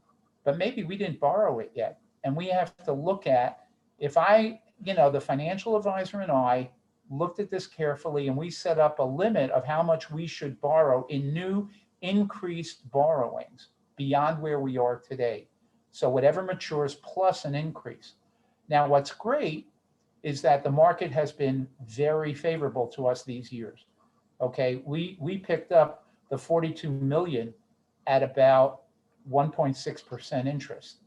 but maybe we didn't borrow it yet. And we have to look at, if the financial advisor and I looked at this carefully and we set up a limit of how much we should borrow in new increased borrowings beyond where we are today. So whatever matures plus an increase. Now, what's great is that the market has been very favorable to us these years. Okay, we picked up the 42 million at about 1.6% interest.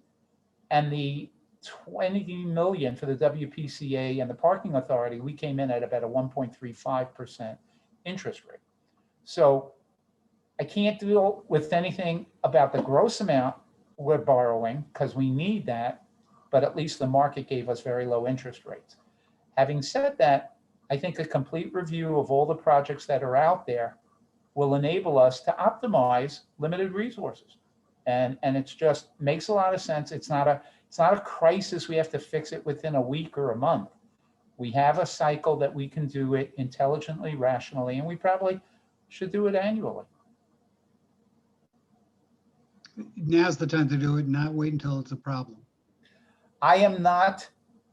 And the 20 million for the WPCA and the parking authority, we came in at about a 1.35% interest rate. So I can't deal with anything about the gross amount we're borrowing because we need that, but at least the market gave us very low interest rates. Having said that, I think a complete review of all the projects that are out there will enable us to optimize limited resources. And it's just makes a lot of sense. It's not a crisis. We have to fix it within a week or a month. We have a cycle that we can do it intelligently, rationally, and we probably should do it annually. Now's the time to do it, not wait until it's a problem. I am not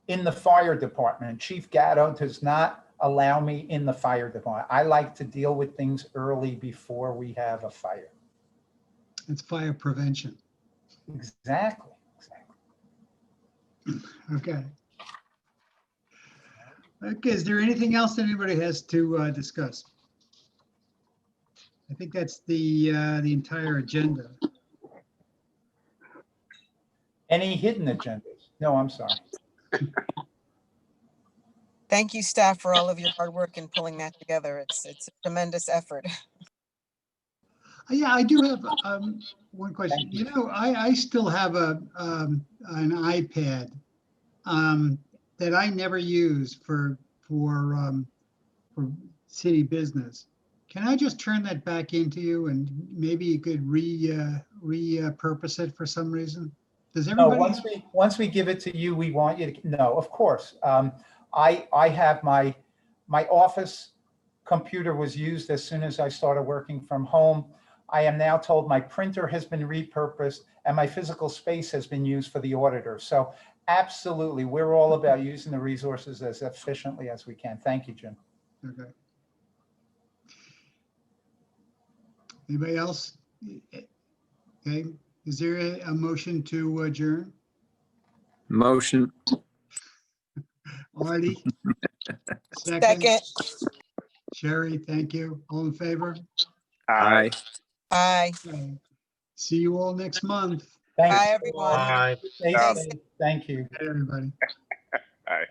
in the fire department. Chief Gatto does not allow me in the fire department. I like to deal with things early before we have a fire. It's fire prevention. Exactly. Okay. Okay, is there anything else that anybody has to discuss? I think that's the entire agenda. Any hidden agendas? No, I'm sorry. Thank you, staff, for all of your hard work in pulling that together. It's a tremendous effort. Yeah, I do have one question. You know, I still have an iPad that I never use for city business. Can I just turn that back into you, and maybe you could repurpose it for some reason? Does everybody? No, once we give it to you, we want you to. No, of course. I have my office computer was used as soon as I started working from home. I am now told my printer has been repurposed and my physical space has been used for the auditor. So absolutely, we're all about using the resources as efficiently as we can. Thank you, Jim. Okay. Anybody else? Okay. Is there a motion to adjourn? Motion. Artie? Second. Sherry, thank you. All in favor? Aye. Aye. Okay. See you all next month. Thanks. Bye, everyone. Bye. Stay Thanks. safe. Thank you. Hey, everybody. Aye.